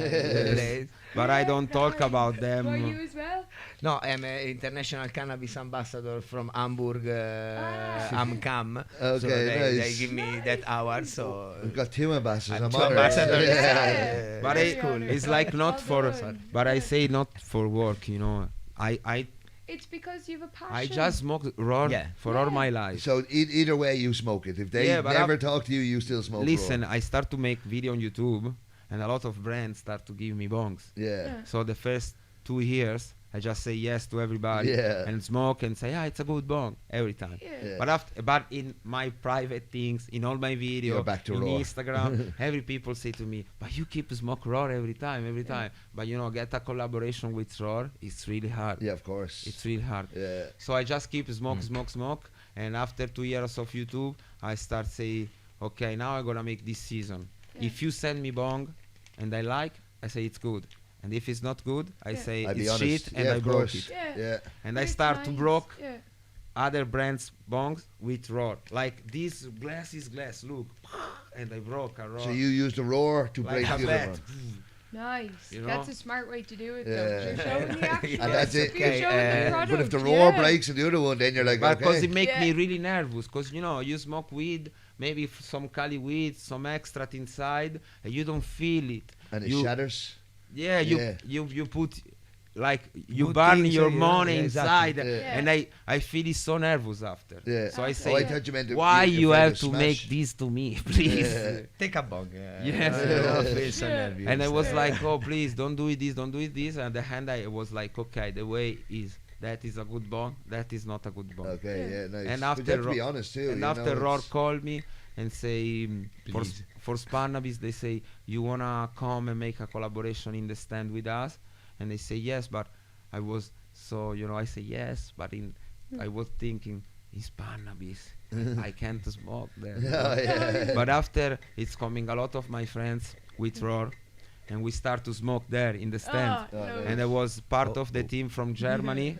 place. But I don't talk about them. Were you as well? No, I'm an international cannabis ambassador from Hamburg, AmCam. So Okay, they nice. give me that hour, so We've got two ambassadors. I'm I'm two honored. ambassadors. Yeah. But Very it- honored. it's like not Well for. done. But I Yeah. say not for work. You know, I It's because you have a passion. I just smoke Roar Yeah. for all Yeah. my life. So either way, you smoke it. If they Yeah, but never I'm- talk to you, you still smoke. Listen, Raw. I start to make video on YouTube, and a lot of brands start to give me bongs. Yeah. Yeah. So the first 2 years, I just say yes to everybody Yeah. and smoke and say, it's a good bong every time. Yeah. Yeah. But in my private things, in all my video, You're back to in Raw. Instagram, every people say to me, but you keep smoke Raw every time. But get a collaboration with Raw, it's really hard. Yeah, of course. It's really hard. Yeah. So I just keep smoke. And after 2 years of YouTube, I start say, okay, now I'm gonna make this season. Yeah. If you send me bong and I like, I say it's good. And if it's not good, I Yeah. say I'd be it's honest. shit and Yeah, I of broke course. it. Yeah. Yeah. And But I it's start to nice. broke Yeah. other brands bongs with Roar. Like this glass is glass, look. And I broke a Roar. So you use the roar to like break a the other bat. one. Nice. You That's know? a smart way to do it, Yeah. though. You're showing the action. And that's it. You're showing the product. But if the roar yeah. breaks in the other one, then you're like, But because okay. it make Yeah. me really nervous. Because, you smoke weed, maybe some Cali weed, some extract inside, and you don't feel it. And it you, shatters. Yeah, Yeah. you put, like, you Good burn things, your yeah, money yeah, inside. exactly. Yeah. And I feel it so nervous after. Yeah. So I Okay. say, Oh, I thought you meant if why if you had have a to smash. make this to me, please? Yeah. Take a bong. Yes. I feel so Yeah. nervous. And I was Yeah. like, oh, please, don't do it this, don't do it this. And the hand I was like, okay, the way is, that is a good bong, that is not a good bong. Okay, Yeah. yeah, nice. And But after you have to be Ro- honest too. And you after know, Roar it's- called me and say, Please. for Spanabis, they say, you want to come and make a collaboration in the stand with us? And they say, yes, but I was, so, I say yes, but I was thinking, in Spanabis, I can't smoke there. Oh, yeah. But after, it's coming a lot of my friends with Roar, and we start to smoke there in the stand. Oh, no. And I was part of the Oh. team from Germany,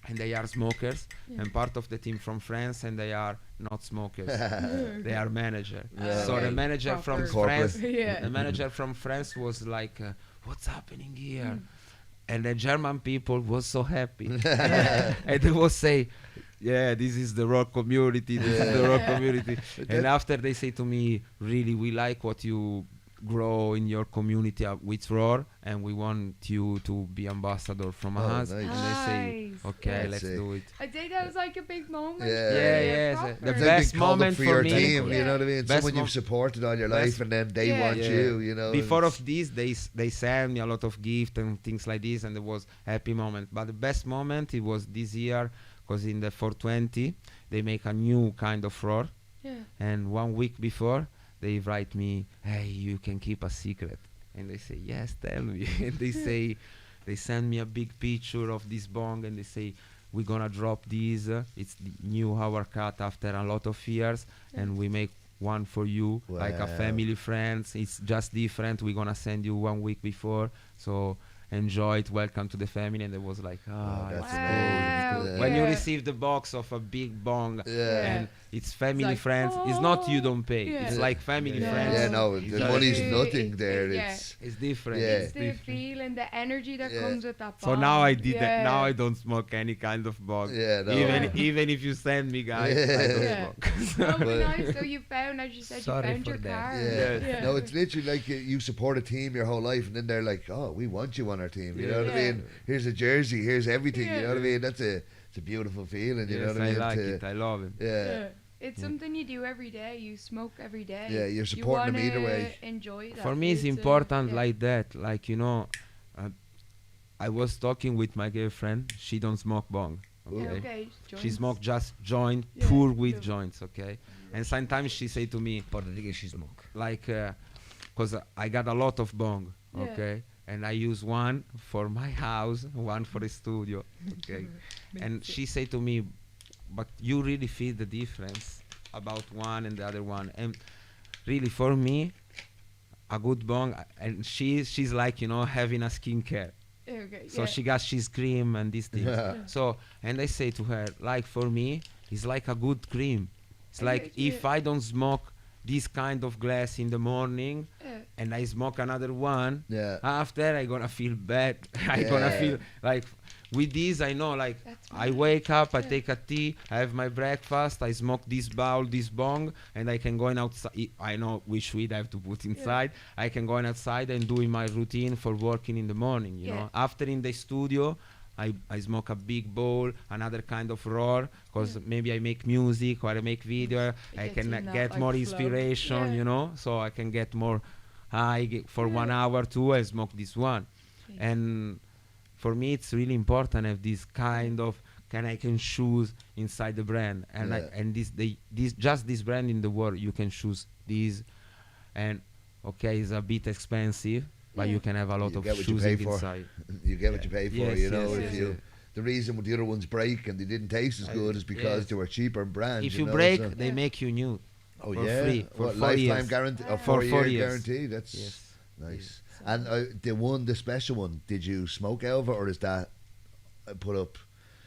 and they are smokers, Yeah. and part of the team from France, and they are not smokers. Yeah. They are manager. Yeah. So the Okay. manager from Proper. Corporate. France, Yeah. the manager from France was like, "What's happening here?" Mm. And the German people was so happy, and they was say, "Yeah, this is the rock community. This is the rock Yeah. community." And after they say to me, "Really, we like what you grow in your community with Roar, and we want you to be ambassador from Oh, us." nice. And they say, Nice. "Okay, That's let's sick. do it." I think that was like a big moment. Yeah. Yeah, Yeah, yes. proper. The It's best like being called up moment for for your me. team, Yeah. you know what I mean? Best Someone mo- you've supported all your best- life, and then they Yeah. want Yeah. you, you know. Before it's- of this, they sent me a lot of gifts and things like this, and it was happy moment. But the best moment it was this year, because in the 420 they make a new kind of Roar, Yeah. and 1 week before they write me, "Hey, you can keep a secret," and they say, "Yes, tell me." And they say, they send me a big picture of this bong, and they say, "We're gonna drop this. It's the new hour cut after a lot of years, and we make one for you, like a Wow. family friends. It's just different. We're gonna send you 1 week before, so enjoy it. Welcome to the family." And it was like, Oh, it's that's cool, Wow. it's cool. Yeah. When you Yeah. receive the box of a big bong, Yeah. and it's family like, friends, it's not you don't pay. Yeah. It's like family Yeah. friends. Yeah, no, It's the just- money's It- nothing it- there. yeah. It's It's different. Yeah. It's the feeling, the energy that Yeah. comes with that So bond. now I did that. Yeah. Now I don't smoke any kind of bong. Yeah, no. Even if you send me guys, I don't Yeah. smoke. That would be Well- nice. So you found, as you said, Sorry you found for your that. car. yeah. Yeah. No, it's literally like you support a team your whole life, and then they're like, "Oh, we want you on our team." You know what I Yeah. mean? Here's a jersey. Here's everything. You know what I Yeah. mean? It's a beautiful feeling. You know Yes, what I I mean? like To- it. I love it. Yeah. Yeah. It's Yeah. something you do every day. You smoke every day. Yeah, you're You supporting them either wanna way. Enjoy that. For me, it's a- important yeah. like that. Like, I was talking with my girlfriend. She don't smoke bong. Okay. Okay. She joints. smoke just joint, Yeah, pure weed yeah. joints. Okay. And sometimes she say to me, Puerto Rican she smoke. like, cause I got a lot of bong. Yeah. Okay. And I use one for my house, one for the studio. Okay. And she say to me, but you really feel the difference about one and the other one. And really, for me, a good bong, and she's like, having a skincare. Okay. So yeah. she got she's cream and these things. Yeah. So, and I say to her, like, for me, it's like a good cream. It's Okay, like if yeah. I don't smoke this kind of glass in the morning Yeah. and I smoke another one, Yeah. after I gonna feel bad. I gonna Yeah. feel like with this I know, like, That's I mad. wake up, I Yeah. take a tea, I have my breakfast, I smoke this bowl, this bong, and I can go in outside. I know which weed I have to put inside. I can go in outside and doing my routine for working in the morning. You Yeah. know, after in the studio, I smoke a big bowl, another kind of roar, because maybe I make music or I make video. I gets can you in that, get like, more flow. inspiration, Yeah. so I can get more high for 1 Yeah. hour too. I smoke this one, Yeah. and for me it's really important to have this kind of I can choose inside the brand, and Yeah. and this brand in the world you can choose this, and okay, it's a bit expensive, but Yeah. you can have a lot You of get what you pay choosing for. inside. You get what you pay for, Yes, you know. yes, If yes, you, yes. the reason the other ones break and they didn't taste as I- good is because yes. they were cheaper brands. If you know, break, so- they Yeah. make you new. oh for yeah, free, for what, 4 lifetime years. guarantee, or For 4 4 year years. guarantee. That's Yes. nice. So- And the special one, did you smoke over or is that put up?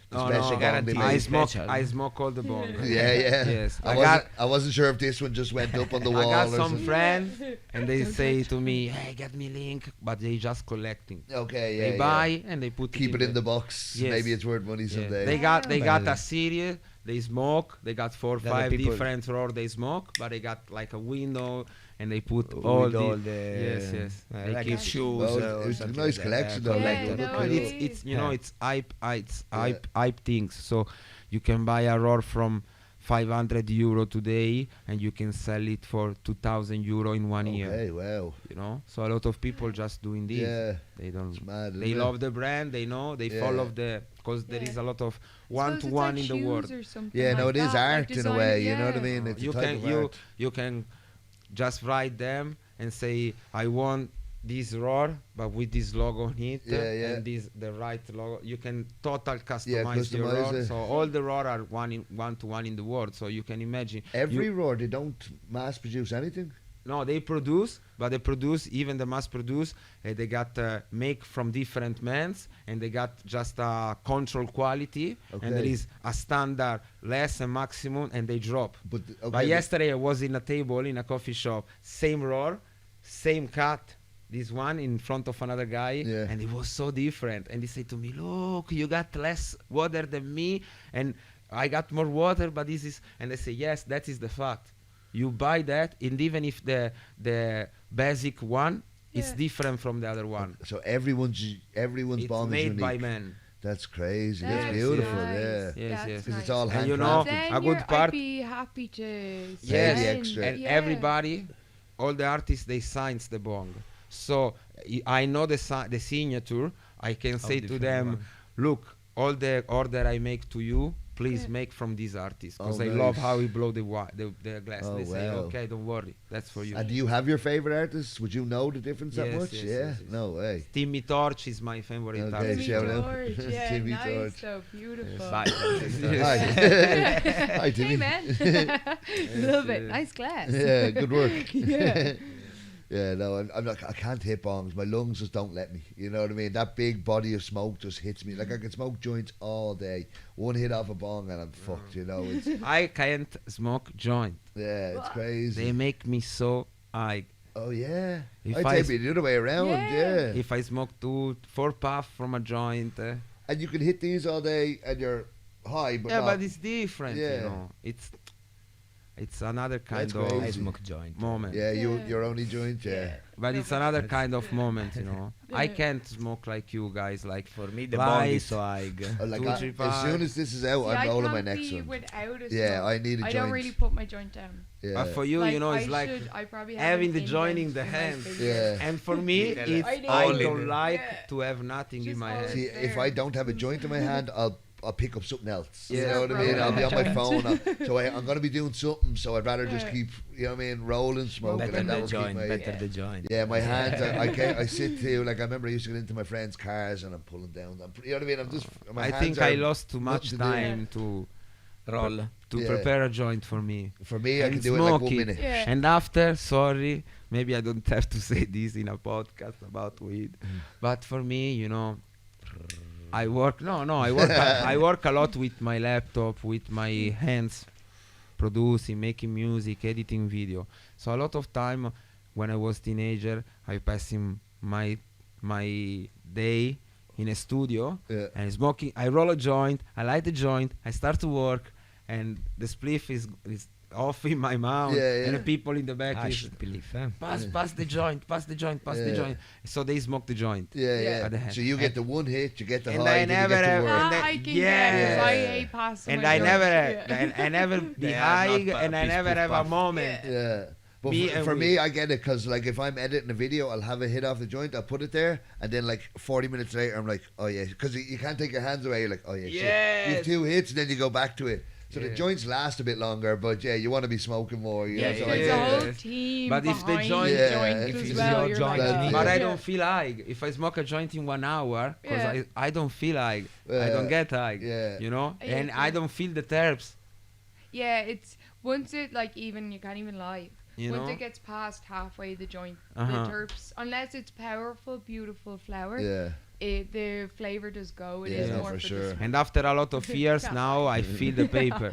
The No, special no, bong guarantee. they I made? smoke. Special. I smoke all the bong. Yeah, yeah. Yes, I wasn't sure if this one just went up on the wall. I got or some something. friends, and they Don't say touch. to me, "Hey, get me link," but they just collecting. Okay, yeah. They yeah. buy and they put Keep it in the box. Yes. Maybe it's worth money Yeah. someday. They got But- a series. They smoke. They got 4 or Then the 5 people- different roar they smoke, but they got like a window, and they put With all all the the- yes. They like keep shoes. Well, or it's a something nice like collection that. though, Yeah, like, no, But it it's is. Yeah. it's hype Yeah. hype things. So you can buy a roar from 500 euro today, and you can sell it for 2,000 euro in 1 year. Okay, wow. So a lot of people just doing this. Yeah, They don't. it's mad. They isn't it? love the brand. They know. They Yeah. follow because there Yeah. is a lot of Suppose one it's to one like in the shoes world. or something Yeah, like no, it is that, like art in a design- way. You know what I yeah. mean? It's You a type can of art. you can just write them and say, I want this roar, but with this logo on it, Yeah, yeah. and this the right logo. You can total customize, your customize roar. it. So all the roar are one to one in the world. So you can imagine. Every you- roar, they don't mass produce anything. No, they produce, but they produce, even the mass produce, they got make from different mans, and they got just control quality, and there Okay. is a standard, less and maximum, and they drop. But okay, But yesterday I was in a table in a coffee shop, same roar, same cut, this one in front of another guy, Yeah. and it was so different. And he said to me, "Look, you got less water than me, and I got more water, but this is." And I say, "Yes, that is the fact. You buy that, and even if the basic one is Yeah. different from the other one, So everyone's it's bong is made unique. by men." That's crazy. That's That's beautiful. nice. Yeah. Yes, That's yes. 'Cause it's nice. all And you handcrafted. know, Then a good part- I'd be happy to Yes, the send- extra. and yeah. everybody, all the artists, they sign the bong. So I know the signature. I can say to different them, one. look, all the order I make to you, please Yeah. make from this artist, because Oh, I love nice. how he blow the glass. Oh, They say, wow. okay, don't worry, that's for you. And do you have your favorite artists? Would you know the difference that Yes, much? yes, yeah. yes, yes. No way. Timmy Torch is my favorite Okay, artist. Timmy shout out. George, yeah, Timmy nice, George. so beautiful. Bye. Hi. Hi, Timmy. Hey man, love it. uh, Nice glass. Yeah, good work. Yeah. Yeah, no, I'm not. I can't hit bongs. My lungs just don't let me. You know what I mean? That big body of smoke just hits me. Like I can smoke joints all day. One hit off a bong and I'm fucked. You know? It's I can't smoke joint. yeah, it's They crazy. make me so high. Oh yeah. If I'd I say s- be the other way around. Yeah. If I smoke 4 puff from a joint. And you can hit these all day and you're high, but Yeah, not. but it's different, Yeah. you know. It's another kind That's of crazy. I smoke joint. moment. yeah, Yeah. your only joint. Yeah. But it's another kind of moment, you know. I Yeah. can't smoke like you guys, like For me, the Light. bong is so high. Like 2, I, 3, as 5. soon as this is out, See, I'm I rolling my can't next be one. without a Yeah, smoke. I need a I joint. don't really put my joint down. Yeah. But for you, you know, it's like I probably having have the an joint in indent the my hand. finger. Yeah. and for me, Yeah, it's I I need- don't like Yeah. to have nothing in Just my all hand. See, if I don't have a joint in my hand, I'll I'll pick up something else. Yeah. You know what I mean? I'll be on my phone. Joint. So I'm going to be doing something. So I'd rather just Yeah. keep, you know what I mean, rolling, smoking. Better and that the will keep joint. my, Better the joint. yeah, my hands. I sit to like I remember I used to get into my friends' cars and I'm pulling down. You know what I mean? I'm just. My I hands think are I lost too much nothing to do. time to Roll. Yeah. prepare a joint for me. For me, I And can do it in like 1 smoke it. minute. Yeah. And after, sorry, maybe I don't have to say this in a podcast about weed, but for me, you know, I work. I work a lot with my laptop, with my hands, producing, making music, editing video. So a lot of time when I was teenager, I passing my day in a studio Yeah. and smoking. I roll a joint, I light the joint, I start to work, and the spliff is off in my mouth, Yeah, and yeah. the people in the back I is should believe. Huh? pass the joint, pass the joint. Yeah. So they smoke the joint. Yeah, Yeah. yeah. At the hand. So you get the one hit, you get the And high, I then you never get have- the and work. then- I can yeah. get 'cause I Yeah. hate passing And my I joint. never, Yeah. I never be They are high, not and I peace never puff have a puff. moment. Yeah. Yeah. But Me for, and for we- me, I get it because like if I'm editing a video, I'll have a hit off the joint, I'll put it there, and then like 40 minutes later, I'm like, oh yeah, because you can't take your hands away. You're like, oh yeah, shit. You have Yes. 2 hits, and then you go back to it. So the Yeah. joints last a bit longer, but yeah, you want to be smoking more. You Yeah, know, so there's I a get whole it. Yes. team But if the behind joint- the Yeah, joint if as it's well. your You're joint, like, you need oh, But I yeah. don't feel high. If I smoke a joint in 1 hour, because Yeah. I don't feel high. I Yeah. don't get high. Yeah. You know, Yeah, and yeah. I don't feel the terps. Yeah, it's once it like even you can't even lie. You Once know. it gets past halfway the joint, Uh-huh. the terps, unless it's powerful, beautiful flower, Yeah. the flavor does go. It Yeah, is no, more for for sure. the And after a lot of years Yeah. now, I feel the paper.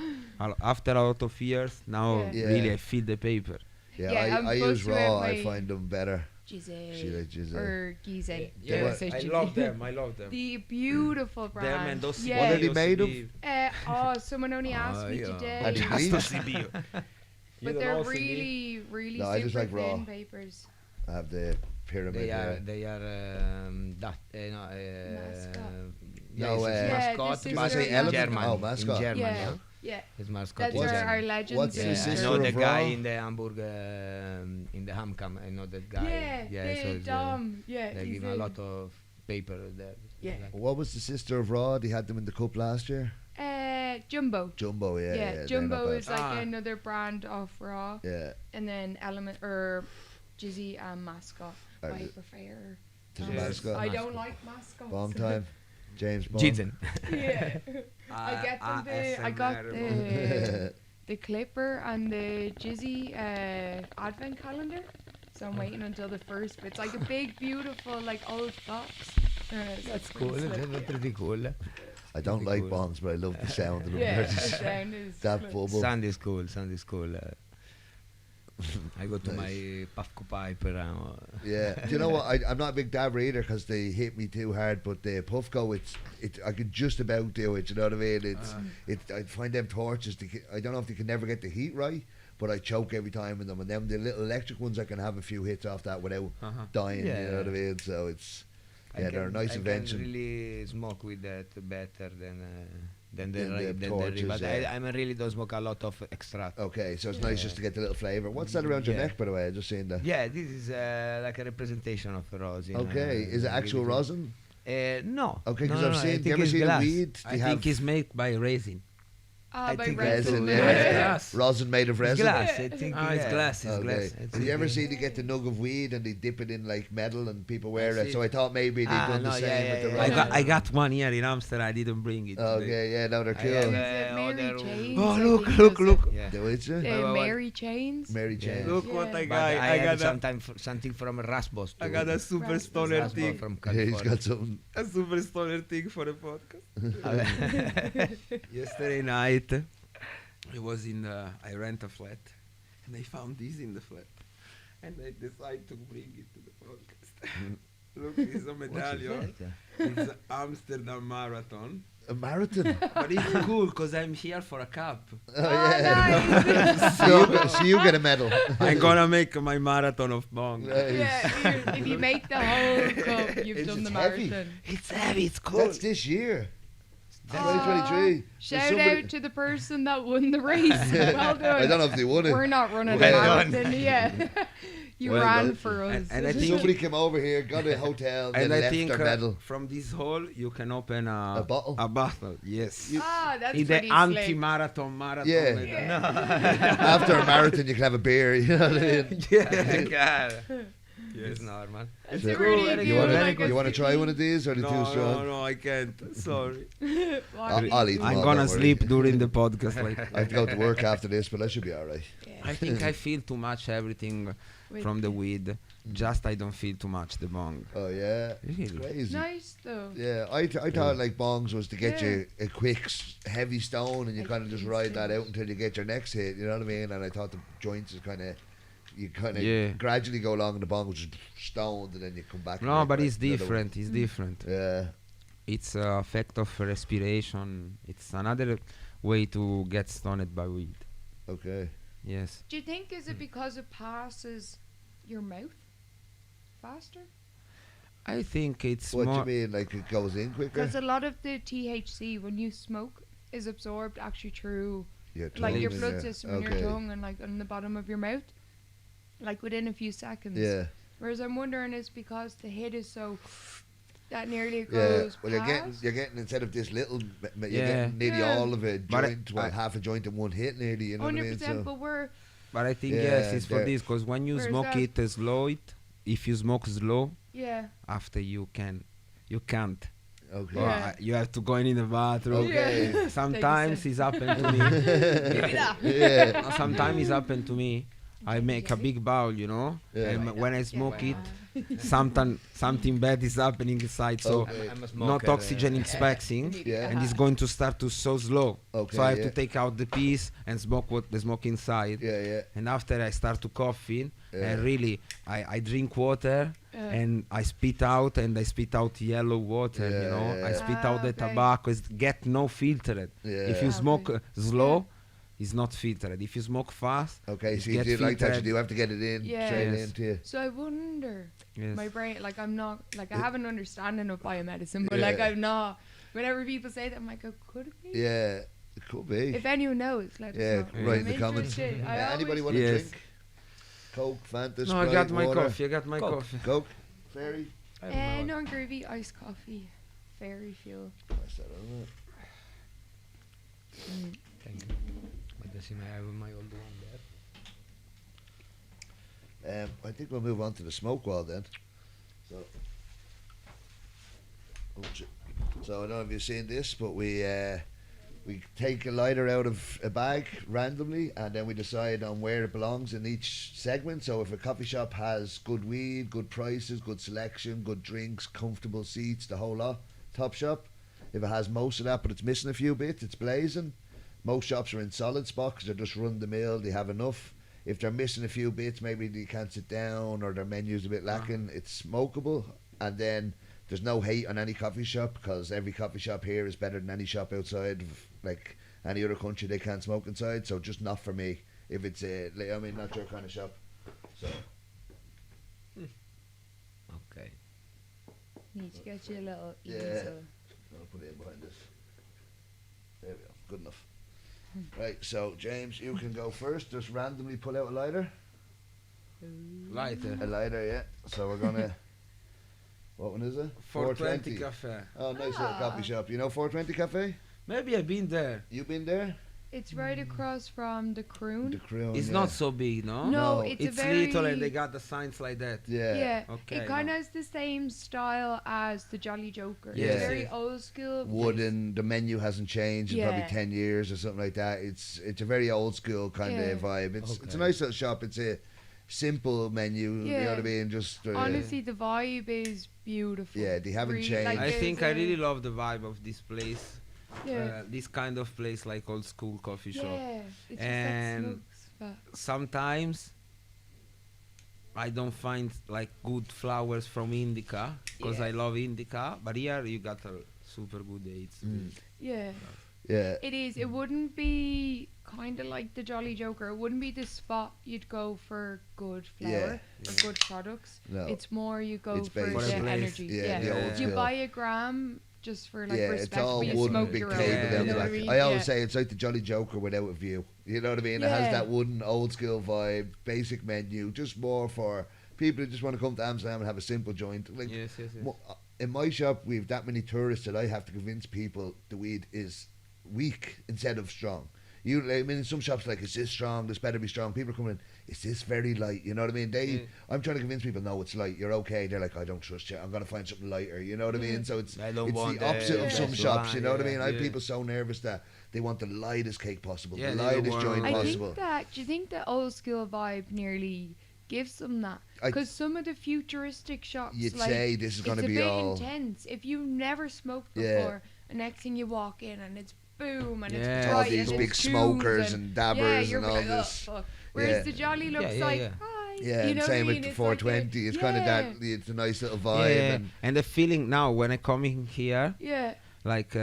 After a lot of years now, Yeah. really Yeah. I feel the paper. Yeah, Yeah, I'm I use supposed to raw. have I my- find them better. Giselle She like Giselle. or Gizeh. Yeah, Dare I but say I Giselle? love them. I love them. The beautiful brand. Them and those yeah. What are they CBs, made of? Oh, someone only asked me yeah. today. And Has to bleach? CB. You But don't they're know CB? really No, I just super like raw. thin papers. I have the pyramid. They are. here. They are. That. No. Mascot. No, it's Yeah, mascot. this You must is say their element? German. Oh, mascot. In German, Yeah, yeah. yeah. It's mascot That's in What's German. our legends. what's the Yeah, I sister know the of guy raw? in the Hamburg, in the Hamcam. I know that guy. Yeah, so the it's, Dom. Yeah, they he's give him a in- lot of paper there. Yeah. Like- What was the sister of raw? They had them in the cup last year. Jumbo. Jumbo, yeah. Yeah, they're not Jumbo bad. is like Ah. another brand of raw, Yeah. and then Element or Jizzy and Mascot. Are I the- prefer. To the Mascot. mascot. I don't like mascots. Bomb time. James Bong. Jizen. Yeah. I get them I got the Clipper and the Jizzy advent calendar. So I'm waiting until the first. But it's like a big, beautiful, like old box. That's cool. That's pretty cool. I don't Pretty like cool. bongs, but I love the sound of them. Yeah, They're the just- sound is that like- bubble. Sound is cool. Sound is cool. I go to Nice. my Puffco Piper. Yeah. Do you know what? I'm not a big dabber either because they hit me too hard. But the Puffco, I could just about do it. You know what I mean? I find them torches. I don't know if they can never get the heat right, but I choke every time with them. And then the little electric ones, I can have a few hits off that without dying. You know what I mean? So it's they're a nice invention. I can really smoke with that better than the Than the Ri- torches, but yeah. I really don't smoke a lot of extract. Okay, so it's nice just to get the little flavour. What's that around your Yeah. neck, by the way? I just seen that. Yeah, this is like a representation of rosin. Okay, is it actual rosin? No. Okay, because no, I've no, I seen. think You ever it's seen glass. weed? I think it's made by resin. I by think Red Resin, Bull. yeah. Glass. Rosin made of It's resin. glass. I think. Ah, it's yeah. glass. It's Okay. glass. Have you ever seen they get the nug of weed and they dip it in like metal and people wear it? see. So I thought maybe they'd done the no, same yeah, with the yeah, I rosin. got I got one here in Amsterdam. I didn't bring it. today. Okay, yeah, no, they're I cool. have, Is it Mary other- Chains? Oh, I look, think look, was look. Yeah. Do it, sir? The Wait, what? Mary Chains. Mary Jane. Look Yeah. what I But got. I got have something from Rasbos. I got a super Rasmus. stoner Rasbos thing. from Yeah, he's California. got something. A super stoner thing for the podcast. Yesterday night, I was I rent a flat, and I found this in the flat, and I decided to bring it to the podcast. Look, it's a medallion. It's Amsterdam Marathon, A marathon. but it's cool because I'm here for a cup. Oh, yeah. So you get a medal. I'm gonna make my marathon of Bongs. Nice. Yeah, if you make the whole cup, you've It's done the heavy. marathon. It's heavy. It's cool. That's this year. Aw, 2023. Shout out to the person that won the race. Well done. I don't know if they won it. We're not running Well a done. marathon. Yeah. You Well ran done. for us. And I think Somebody came over here, got a hotel, then And I left think their medal. from this hole you can open A bottle? A bottle, yes. That's In pretty the slick. anti-marathon marathon. Yeah. like that. After a marathon, you can have a beer. You know what I mean? God. Yes, normal. That's So- a really Very good, You want good. like, to a try one of these, or are they too No, strong? no, I can't. Sorry. I'll eat them I'm all, gonna don't worry. sleep during the podcast. Like, I have to go to work after this, but I should be all right. I think I feel too much everything from the weed. Just I don't feel too much the bong. Oh yeah, Really? crazy. Nice though. Yeah, I thought like bongs was to get Yeah. you a quick heavy stone, and you Like kind of just ride that instant. out until you get your next hit. You know what I mean? And I thought the joints is kind of you kind of Yeah. gradually go along, and the bong was just stoned, and then you come back. and No, make, but like, it's another one. different. It's different. Yeah, It's a effect of respiration. It's another way to get stoned by weed. okay. Yes. Do you think is it because it passes your mouth faster? I think it's What do more. you mean? Like it goes in quicker? Because a lot of the THC when you smoke is absorbed actually through Your like your tongue, blood yeah. system and Okay. your tongue and like on the bottom of your mouth, like within a few seconds. Yeah, Whereas I'm wondering is because the hit is so that nearly yeah. goes Well, past. you're getting instead of this little, you're Yeah. getting nearly Yeah. all of it But joint, half a joint in one hit, nearly. You know what I mean? 100%, So, but we're But I think Yeah, yes, it's for there- this because when you Where's smoke that? it slow, if you smoke slow, yeah. after you can't. okay. Well, Yeah. you have to go in the bathroom. Okay. Yeah. Sometimes Take a it's happened to me. Give me that. Yeah. Sometimes it's happened to me. I make a big bowl, you know, Yeah. and when I smoke Yeah. it, something bad is happening inside. So Okay. I'm a not smoker, oxygen expecting, Yeah. and it's going to start to so slow. Okay, So I have yeah. to take out the piece and smoke what the smoke inside. Yeah, yeah. And after I start to coughing, Yeah. and really I drink water and I spit out yellow water, Yeah, you know. yeah, I yeah. spit out the Okay. tobacco. It's get no filtered. Yeah. If you Okay. smoke slow, it's not filtered. If you smoke fast, Okay, it so you gets do like that, you filtered. do have to get it in Yeah. straight Yes. into you. So I wonder, Yes. my brain, like I'm not, like I It- have an understanding of biomedicine, but like Yeah. I'm not. Whenever people say that, I'm like, oh, could it be? Yeah, it could be. If anyone knows, let Yeah, us know. right in I'm the comments. interested. I Anybody always- want to Yes. drink? Coke, Fanta, No, Sprite, I got my water. coffee. I got my Coke. coffee. Coke, Fairy. Non-groovy iced coffee, fairy fuel. Pass that on. Thank you. But does he have my old one there? I think we'll move on to the smoke wall then. So, oh, shit. So I don't know if you've seen this, but we take a lighter out of a bag randomly, and then we decide on where it belongs in each segment. So if a coffee shop has good weed, good prices, good selection, good drinks, comfortable seats, the whole lot, top shop. If it has most of that, but it's missing a few bits, it's blazing. Most shops are in solid spot because they're just run the mill, they have enough. If they're missing a few bits, maybe they can't sit down or their menu's a bit lacking, it's smokable. And then there's no hate on any coffee shop because every coffee shop here is better than any shop outside of like any other country. They can't smoke inside, so just not for me. If it's not your kind of shop. So Okay. Need to get you a little Yeah. easel. I'll put it in behind this. There we go. Good enough. Right, so James, you can go first. Just randomly pull out a lighter. Lighter. A lighter, yeah. So we're gonna. What one is it? 420 cafe. Oh, nice little coffee shop. You know 420 Cafe? Maybe I've been there. You been there? It's right across from the The Croon. Crown. It's yeah. not so big, no? No, No, it's, It's a very little and they got the signs like that. Yeah. yeah. Okay, It kind no. of has the same style as the Jolly Joker. Yeah. It's very old school. Wooden. The menu hasn't changed in probably Yeah. 10 years or something like that. It's a very old school kind Yeah. of vibe. It's a Okay. nice little shop. It's a simple menu. You know Yeah. what I mean? Just Honestly, the vibe is beautiful. Yeah, they haven't changed. Like I there's think I a- really love the vibe of this place. Yeah. This kind of place, like old school coffee shop. Yeah. It's And just that smokes. Sometimes I don't find like good flowers from indica because Yeah. I love indica, but here you got a super good dates. Yeah. yeah. It is. It wouldn't be kind of like the Jolly Joker. It wouldn't be the spot you'd go for good flour or good products. No. It's more you go It's for based- the For a place. energy. Yeah, Yeah. the old You school. buy a gram just for like Yeah, it's respect. all but you wooden, smoke big your table own. down You the know what back. I mean? I always Yeah. say it's like the Jolly Joker without a view. You know what I mean? It has Yeah. that wooden old school vibe, basic menu, just more for people who just want to come to Amsterdam and have a simple joint. Like Yes. in my shop, we've that many tourists that I have to convince people the weed is weak instead of strong. I mean, in some shops, like, is this strong? This better be strong. People are coming in, is this very light? You know what I mean? I'm trying to convince people, no, it's light. You're okay. They're like, I don't trust you. I'm going to find something lighter. You know what I mean? So it's I don't the want opposite of some best shops. one, You know what I yeah, mean? I have yeah. people so nervous that they want the lightest cake possible, Yeah, the they don't lightest wanna- joint I possible. think that. Do you think the old school vibe nearly gives them that? I- Because some of the futuristic shops, You'd like, say this is going to it's be a bit all. intense. If you've never smoked Yeah. before, and next thing you walk in and it's boom and Yeah. it's All bright these and big it's smokers tunes and yeah, dabbers you're and all like, "Oh, this." fuck." Whereas Yeah. the Jolly looks yeah, like, yeah. hi. Yeah, you and know same what I with mean? the It's like 420. It's kind of yeah. that. It's a nice little vibe. Yeah, And and the feeling now when I come in here, Yeah. like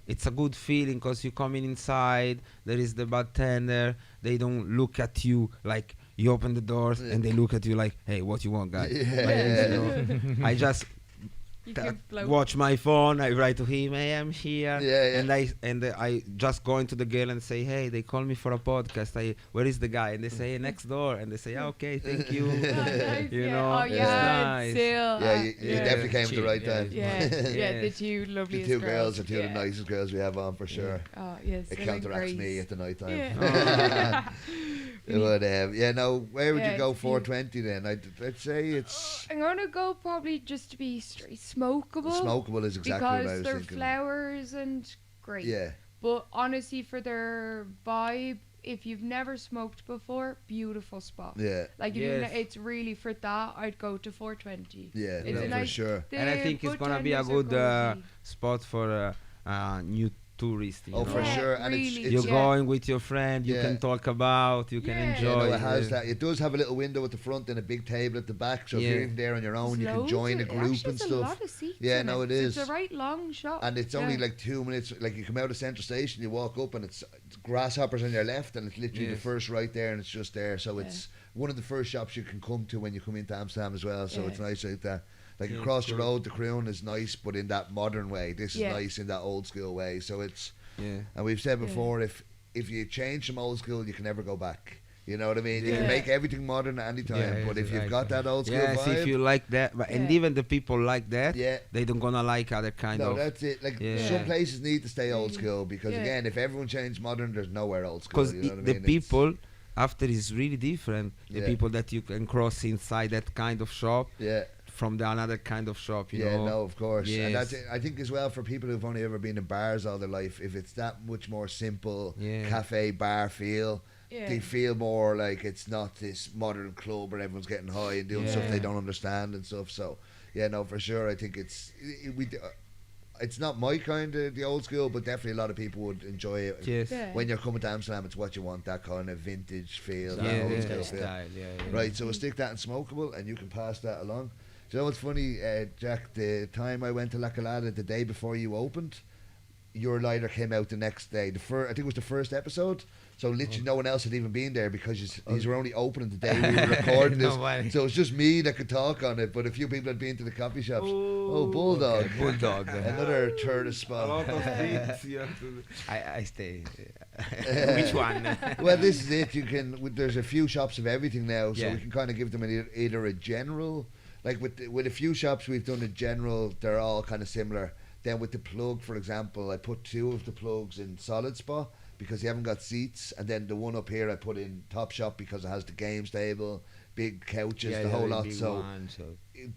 it's a good feeling because you come in inside. There is the bartender. They don't look at you like you open the doors and they look at you like, hey, what you want, guy? Yeah. You know, I just You can float. watch my phone. I write to him, hey, I'm here. Yeah. And I just go into the girl and say, hey, they call me for a podcast. Where is the guy? And they say, next door. And they say, okay, thank you. Oh, nice, You yeah. know, Oh, it's yeah, nice. still. Yeah, you Yeah. definitely came at the Cheap, right yeah. time. Yeah, the Yes. two The loveliest two girls are two yeah. of the nicest girls we have on for sure. Oh, yes. It counteracts me at the night time. Yeah. But yeah, no. Where would Yeah, you go? it's 420 then? I'd say it's I'm gonna go probably just to be straight smokable. smokable is exactly what I because was they're thinking. flowers and great. Yeah, But honestly, for their vibe, if you've never smoked before, beautiful spot. yeah, Like if Yes. it's really for that, I'd go to 420. yeah. It's No, a for nice- sure. And I The think it's gonna be a bartenders are good cozy. spot for new tourists. You Oh, know? for Yeah, sure. And really, it's You're yeah. going with your friend. You Yeah. can talk about. You can Yeah. yeah, enjoy. no, it has yeah. that. It does have a little window at the front and a big table at the back. So if Yeah. you're even there on your own, you There's can join a loads of- group actually, and there's stuff. a lot of seats Yeah, in no, it. it It's is. a right long shop. And it's only Yeah. like 2 minutes. Like you come out of Central Station, you walk up, and it's grasshoppers on your left, and it's literally the Yes. first right there, and it's just there. So Yeah. it's one of the first shops you can come to when you come into Amsterdam as well. So Yeah. it's nice out there. Like Yeah, across the cool. road, the Crown is nice, but in that modern way. This is Yeah. nice in that old school way. So it's, Yeah. and we've said Yeah. before, if you change from old school, you can never go back. You know what I mean? You Yeah. can make everything modern at any time, Yeah, but yes, if you've right. got that old school Yes, vibe, if you like that, and Yeah. even the people like that, yeah. they don't gonna like other kind No, of. that's it. Like Yeah. some places need to stay old Really. school because Yeah. again, if everyone changed modern, there's nowhere old school. Because You know what I the mean? people after is really different. The Yeah. people that you can cross inside that kind of shop Yeah, from the another kind of shop, you yeah, know. no, of course. And that's Yes. it. I think as well for people who've only ever been in bars all their life, if it's that much more simple Yeah. cafe bar feel, Yeah. they feel more like it's not this modern club where everyone's getting high and doing stuff Yeah. they don't understand and stuff. So yeah, no, for sure. I think it's not my kind of the old school, but definitely a lot of people would enjoy it. Yes. Yeah. When you're coming to Amsterdam, it's what you want, that kind of vintage feel, that Yeah, old yeah. school feel. Style, yeah. Right, so we'll stick that in smokable and you can pass that along. Do you know what's funny, Jack? The time I went to La Kalada the day before you opened, your lighter came out the next day. I think it was the first episode. So literally no one else had even been there because these were only opening the day we were recording this. Nobody. So it's just me that could talk on it. But a few people had been to the coffee shops. Oh, Bulldog. Okay, Bulldog. Another tourist A lot spot. of things you have to. I stay. Which one? Well, this is it. You can. There's a few shops of everything now, so Yeah. we can kind of give them either a general, like with a few shops we've done a general. They're all kind of similar. Then with the plug, for example, I put 2 of the plugs in solid spot because you haven't got seats, and then the one up here I put in top shop because it has the games table, big couches, the whole lot. So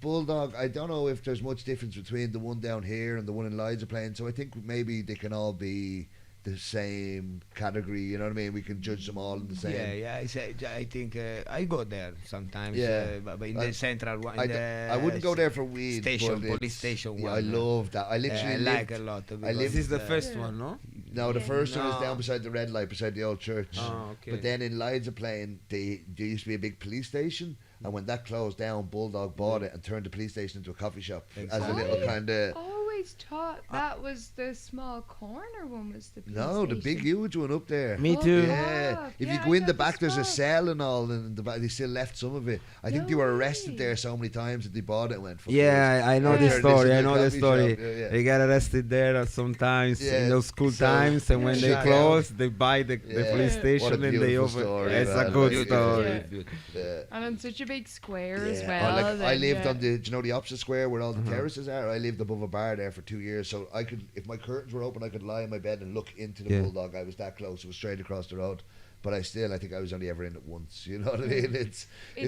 Bulldog, I don't know if there's much difference between the one down here and the one in Lides are playing. So I think maybe they can all be the same category. You know what I mean? We can judge them all in the same. Yeah. I think I go there sometimes. Yeah. But in I- the central one. I wouldn't go there for weed. Station, but police it's- station yeah, one. I love that. I literally I like a lived. lot. I This lived- is the uh, first Yeah. one, no? No, the Yeah. first one is No. down beside the red light, beside the old church. Oh, okay. But then in Lides are playing, there used to be a big police station, and when that closed down, Bulldog bought it and turned the police station into a coffee shop as a Exactly. little kind of. Always always thought that was the small corner one was the police No, the big station. huge one up there. Me too. Yeah, fuck. if Yeah, you I go in got the the back, there's a spot. cell and all, and the back, they still left some of it. I think No they were arrested way. there so many times that they bought it and went. "Fuck Yeah, I know Yeah. the Turn this story. into I a know the coffee story. shop, yeah. They get arrested there sometimes Yeah, in those school so- times, and when Yeah. they Shut close, they buy the Yeah. police Yeah. station What a and they beautiful open. story, It's a man. good Like, story. Yeah. Yeah. And on such a big square as Yeah. well. Like, I then, lived yeah. on the, do you know the opposite square where all the Mhm. terraces are? I lived above a bar there for 2 years, so I could, if my curtains were open, I could lie in my bed and look into the Yeah. Bulldog. I was that close; it was straight across the road. But I think I was only ever in it once. You know what I mean? It's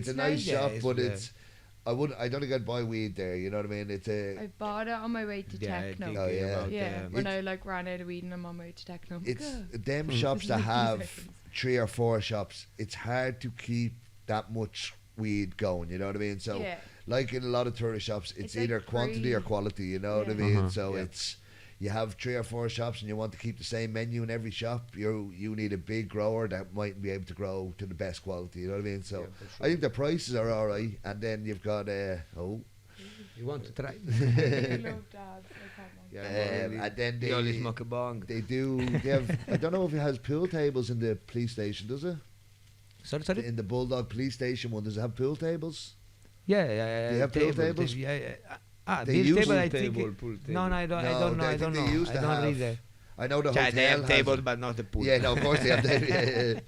a nice Yeah, shop, it's- but yeah. I don't think I'd buy weed there. You know what I mean? It's a, I bought it on my way to Yeah, I techno. think Oh, yeah. about, Yeah, when It's- I like ran out of weed and I'm on my way to techno. I'm like, it's "Ugh." them Mm. shops that It's have like 3 or 4 shops. It's hard to keep that much weed going. You know what I mean? So. yeah. Like in a lot of tourist shops, it's like either quantity or free. quality, you know what I Yeah. mean? Uh-huh. So Yeah. it's, you have 3 or 4 shops and you want to keep the same menu in every shop, you need a big grower that might be able to grow to the best quality, you know what I mean? So I think the prices are alright, and then you've got, You want to try? I love dabs. I can't mind. Yeah, and then they only they, smoke a bong. they have, I don't know if it has pool tables in the police station, does it? Sorry. In the Bulldog police station one, does it have pool tables? Yeah. They have pool tables? Yeah. They Bill use table, pool I think. No, I don't know. I I think don't they know. used I to don't have, read that. I know the Yeah, hotel they have has tables, it. but not the pool. Yeah, no, of course they have that.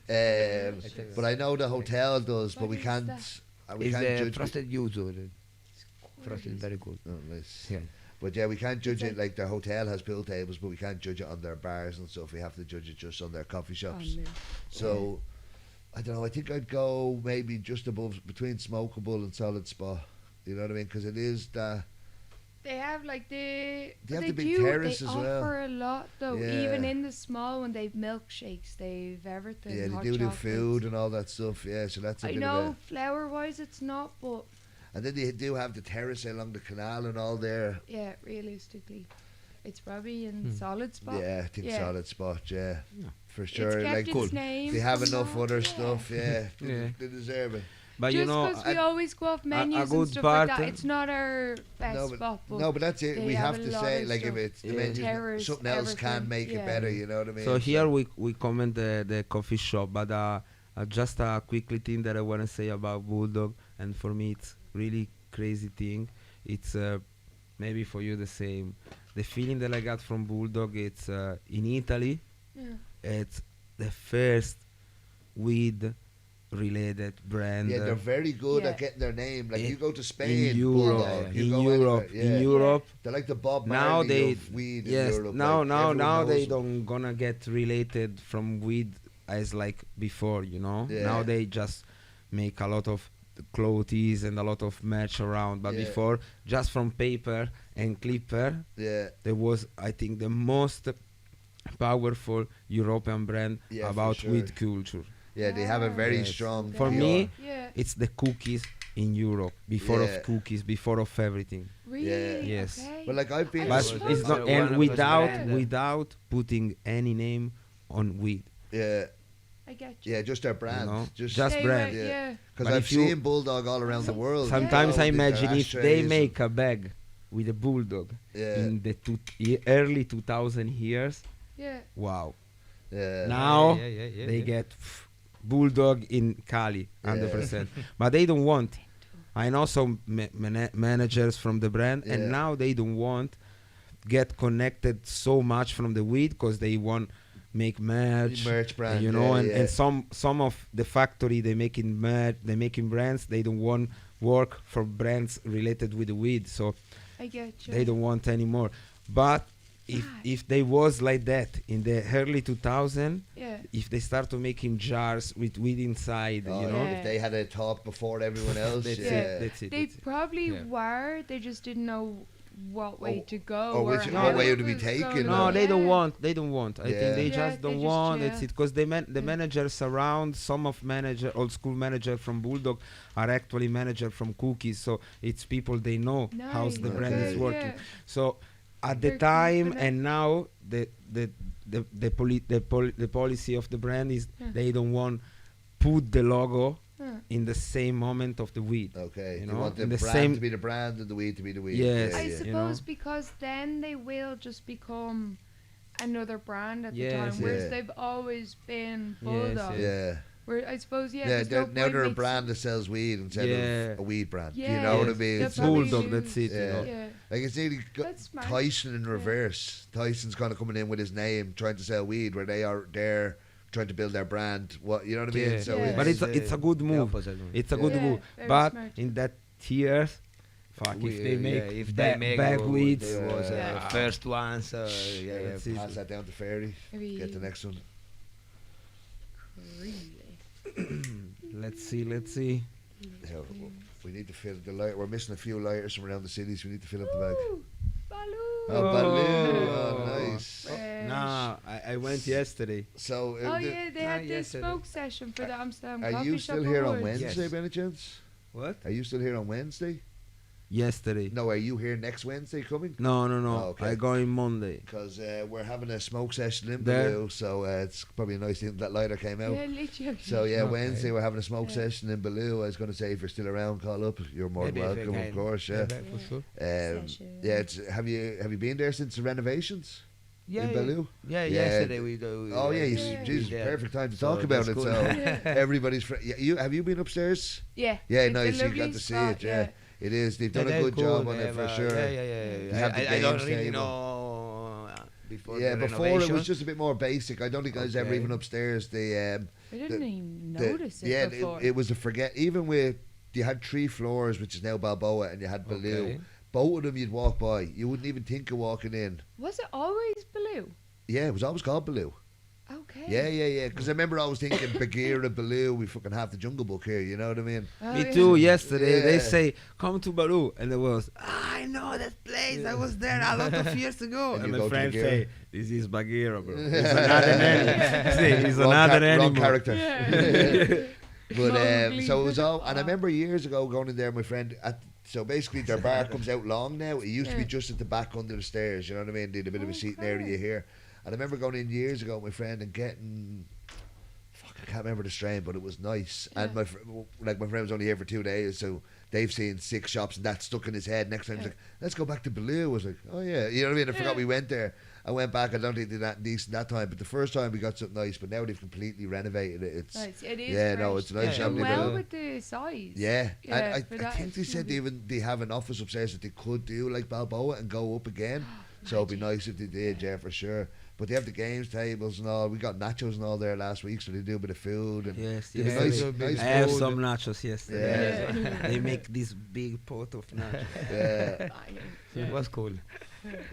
tell But I know the hotel does, but What we is can't. that? We It's can't the judge. frosted yuzu. The It's frosted is gorgeous. very good. Oh, nice. Yeah. But yeah, we can't judge It's it like their hotel has pool tables, but we can't judge it on their bars and stuff. We have to judge it just on their coffee Oh, shops. no. So I don't know. I think I'd go maybe just above between smokable and solid spot. You know what I mean? Because it is the. They have like They but have they the big do, terrace they as well. offer a lot though. Yeah. Even in the small one, they've milkshakes, they've everything. Yeah, hot they do chocolates. food and all that stuff. Yeah, so that's a I bit know of a. flour wise it's not, but And then they do have the terrace along the canal and all there. yeah, realistically, it's probably in Hmm. solid spot. Yeah, I think Yeah. solid spot. Yeah, Yeah. for It's sure. kept Like its name. they have and enough all, other yeah. stuff. Yeah, Yeah. they deserve it. But Just you know, because we always go off menus good and stuff part, like that, it's not our best No, but- spot. But No, but that's it. they We have have a to lot say, of like, if stuff. it's the Yeah. menu, Terrace, something else can everything, make it yeah. better. You know what I mean? so here we comment the coffee shop, but just a quickly thing that I want to say about Bulldog, and for me it's really crazy thing. It's maybe for you the same. The feeling that I got from Bulldog, it's in Italy, yeah. it's the first weed related brand. Yeah, they're very good Yeah. at getting their name. Like In- you go to Spain, in Europe, Bulldog, you in go Europe, anywhere, yeah. in Europe. They're like the Bob Now Marley they of weed yes in Europe. now like, now everyone now they knows them. don't gonna get related from weed as like before, you know. Yeah. Now they just make a lot of clothes and a lot of merch around, but Yeah. before just from paper and clipper Yeah, there was, I think, the most powerful European brand Yeah, for about sure. weed culture. yeah, they have a very Yes. strong. For PR. me, Yeah. It's the cookies in Europe before Yeah. of cookies, before of everything. Really? Yes. Okay. But like I've been, I But suppose it's so. not, One and of those without brands. without putting any name on weed. yeah, I get you. yeah, just their brand, know, just just They brand. went- Yeah. yeah. because But I've if you- seen Bulldog all around the world. Sometimes you know, I with their imagine if they ashtrays make a bag with a Bulldog Yeah. in the early 2000 years, Yeah. wow. yeah. Now Yeah, they get Bulldog in Cali, 100%. But they don't want. I know some managers from the brand, Yeah. and now they don't want get connected so much from the weed because they want make merch, brand, you know, yeah, and yeah. some of the factory they making merch, they making brands. They don't want work for brands related with the weed, so I get you. they don't want anymore. But Yeah. if they was like that in the early 2000, Yeah. if they start to making jars with weed inside, Oh, you know, Yeah. if they had a talk before everyone else, that's yeah. it. That's it. They That's it. probably Yeah. were. They just didn't know what way Or- to go. or which- how what way it to be was taken, gonna No, go. they don't Yeah. want. They don't want. I Yeah. think they Yeah, just they don't just- want. yeah. It's it because the Yeah. managers around, some of old school manager from Bulldog are actually manager from Cookies. So it's people they know how's the Nice, brand okay, is working. yeah. So at the They're time confident. and now the policy of the brand is Yeah. they don't want put the logo in the same moment of the weed. Okay. You You know, want the in the brand same- to be the brand and the weed to be the weed. Yes. I you know? suppose because then they will just become another brand at the Yes, time, whereas yeah. they've always been Yes, Bulldog. Yeah. Where I suppose, Yeah, there's no now point they're a mixing- brand that sells weed instead Yeah. of a weed brand. You Yeah. know what I Yes. mean? They'll It's So probably Bulldog, lose- that's it, you Yeah. know. Yeah, like it's nearly that's smart. Tyson in reverse. Tyson's kind of coming in with his name, trying to sell weed, where they're trying to build their brand. What you know what I mean? Yeah. So Yeah. But it's a good the move. opposite one. It's a good Yeah, move. very But smart. in that years, fuck, if they make if they make bag what weeds, they was Yeah. first one, so yeah, That's it. pass that down to Fairy. Maybe Get the next one. really. let's see. Yeah, we need to fill the light. We're missing a few lighters from around the city, so we need to fill up the bag. Woo! Baloo! Oh, Baloo! Oh. Oh, nice. Fresh. Nah, I went yesterday. So, Oh yeah, they had the yesterday. smoke session for the Amsterdam are coffee you shop still here on awards. Wednesday, Yes. by any chance? What? Are you still here on Wednesday? Yesterday. No, are you here next Wednesday coming? No. Oh, okay. I go in Monday. Because we're having a smoke session in There. Baloo, so it's probably a nice thing that lighter came out. Yeah, literally. So yeah, Okay. Wednesday we're having a smoke Yeah. session in Baloo. I was going to say if you're still around, call up. You're more than Maybe if welcome, you of can. course. Yeah. for sure. Session. Yeah. Have you been there since the renovations Yeah, in Baloo? yeah. Yeah. Yesterday we do. Oh yeah, Yeah. Jesus, Yeah. perfect time to So talk about that's it. good. So Yeah. everybody's yeah, have you been upstairs? Yeah. Yeah, it's a nice. You lovely got to see spot, it. Yeah, it is. They've done a They're good cool, job on they it for have, sure. Yeah. They have the I don't games really table. know before Yeah, the before it renovation. was just a bit more basic. I don't think I was ever Okay. even upstairs. They I didn't even the- notice it yeah, before. it was a forget. Even with you had 3 floors, which is now Balboa, and you had Baloo. Okay. Both of them you'd walk by. You wouldn't even think of walking in. Was it always Baloo? Yeah, it was always called Baloo. Okay. Yeah. Because I remember always thinking Bagheera, Baloo, we fucking have the Jungle Book here. You know what I mean? Oh, Me yeah. too. Yesterday Yeah. they say come to Baru, and it was I know that place. I was there a lot of years ago. And And, you my go to friend Bagheera. say this is Bagheera, bro. It's another animal. See, it's another Wrong animal. character. Yeah. But Mowgli. so it was all, and I Oh. remember years ago going in there. My friend, so basically their bar comes out long now. It used to be Yeah. just at the back under the stairs. You know what I mean? They had a bit of a seating Okay. area here. And I remember going in years ago, with my friend, and getting. Fuck, I can't remember the strain, but it was nice. And Yeah. my friend was only here for 2 days, so they've seen 6 shops, and that stuck in his head. Next time he's Yeah. like, "Let's go back to Baloo." I was like, "Oh yeah," you know what I mean? I forgot Yeah. we went there. I went back. I don't think they did that decent that time, but the first time we got something nice. But now they've completely renovated it. It's Nice. It is. yeah, no, fresh. it's a nice Yeah. shop. And they well built. with the size. Yeah, Yeah, and for I that think they it's said lovely. they have an office upstairs that they could do like Balboa and go up again. So it'd be nice if they did, yeah, for sure. But they have the games tables and all. We got nachos and all there last week, so they do a bit of food. And Yes, they have yes. nice I have food. some nachos yesterday. Yeah. They make this big pot of nachos. Yeah, It was cool.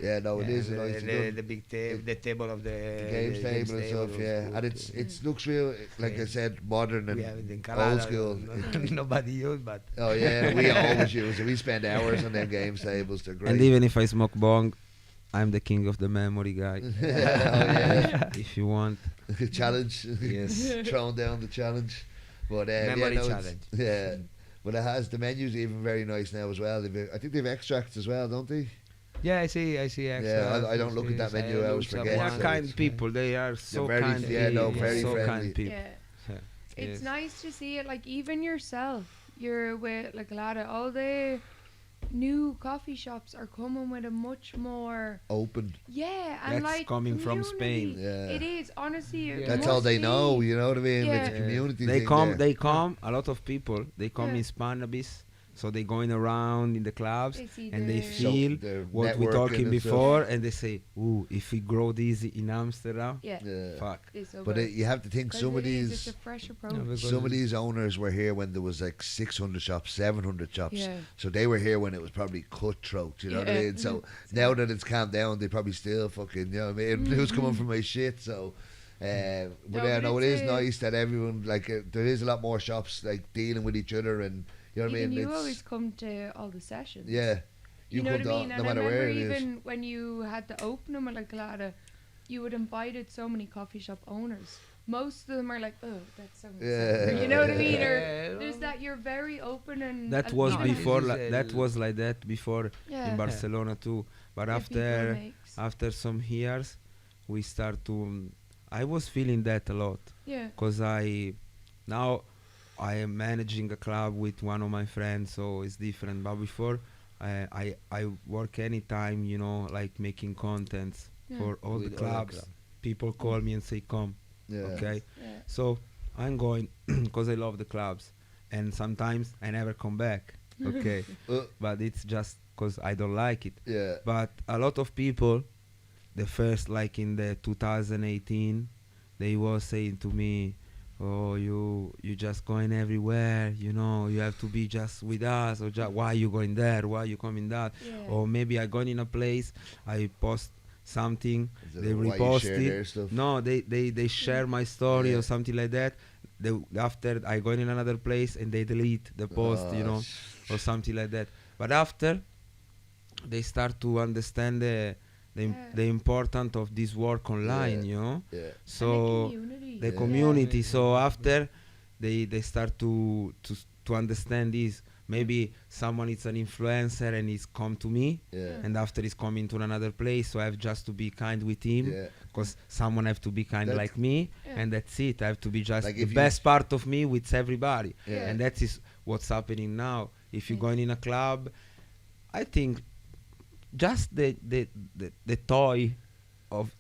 yeah, no, it Yeah, is a nice. the, they done the big table, the table of the, the games table and stuff, was yeah. good And it's too. it looks real, like I Yeah. said, modern and We have it in Kalada, old school. Nobody used, but Oh yeah, we always use it. We spend hours on them games tables. They're great. And even if I smoke bong, I'm the king of the memory guy. oh yeah, If you want, challenge. yes. Throwing down the challenge. But yeah, Memory no, it's- challenge. Yeah, but it has the menus even very nice now as well. I think they've extracts as well, don't they? yeah, I see extras. I don't look at that menu, I always forget. They Yeah, are so kind it's- people. They are so very- kind. yeah, no, people, very so friendly. kind people. Yeah. Yeah. It's Yes. nice to see it. Like even yourself, you're with like Kalada. All the new coffee shops are coming with a much more Open. yeah, and That's like coming from community. Spain. Yeah. It is honestly. it That's must all they be. know, you know what I mean? It's a Yeah. community They thing come. there. They come. A lot of people. They come Yeah. in cannabis. So they going around in the clubs They see and they the- So feel they're what we networking talking and stuff. before, and they say, "Ooh, if we grow this in Amsterdam, Yeah. Yeah. fuck." It's so But good. you have to think 'Cause some of it is, these it's a fresh approach. because some of these owners were here when there was like 600 shops, 700 shops. Yeah. So they were here when it was probably cutthroat, you know what I Yeah. mean? So now that it's calmed down, they probably still fucking, you know what I mean? Who's coming from my shit? So, but No, yeah, but no, it it's is a- nice that everyone, like, there is a lot more shops, like, dealing with each other and, you know what I Even mean? you It's- always come to all the sessions. yeah. You know come what I to mean? no And I matter remember where it is. even when you had to open them at like Kalada, you would invited so many coffee shop owners. Most of them are like, oh, that's so. Yeah. You know what I mean? Or Yeah. there's that you're very open and. That and was No, even- before. this is That el- was like that before Yeah. in Barcelona too. But Yeah, people after makes- after some years, we start to. I was feeling that a lot Yeah. because I now I am managing a club with one of my friends, so it's different. But before, I work anytime, you know, like making contents for all the With all the clubs. club. People call me and say, come. Yeah. Okay. Yeah. So I'm going because I love the clubs, and sometimes I never come back. Okay. But it's just because I don't like it. Yeah. But a lot of people, the first, like in the 2018, they was saying to me, oh, you just going everywhere, you know, you have to be just with us, or why you going there, why you coming that, Yeah. or maybe I going in a place, I post something, Is it they why you repost share it. their stuff? No, they share my story Yeah. or something like that. After I go in another place and they delete the post, you know, or something like that. But after they start to understand the importance of this work online, Yeah. you know. Yeah. So community. the Yeah. community. So after they start to understand this. Maybe someone is an influencer and he's come to me, Yeah. and after he's coming to another place, so I have just to be kind with him, Yeah. because someone have to be kind That's- like me, Yeah. and that's it. I have to be just Like the if you- best part of me with everybody, Yeah. and that is what's happening now. If you're Yeah. going in a club, I think just the toy of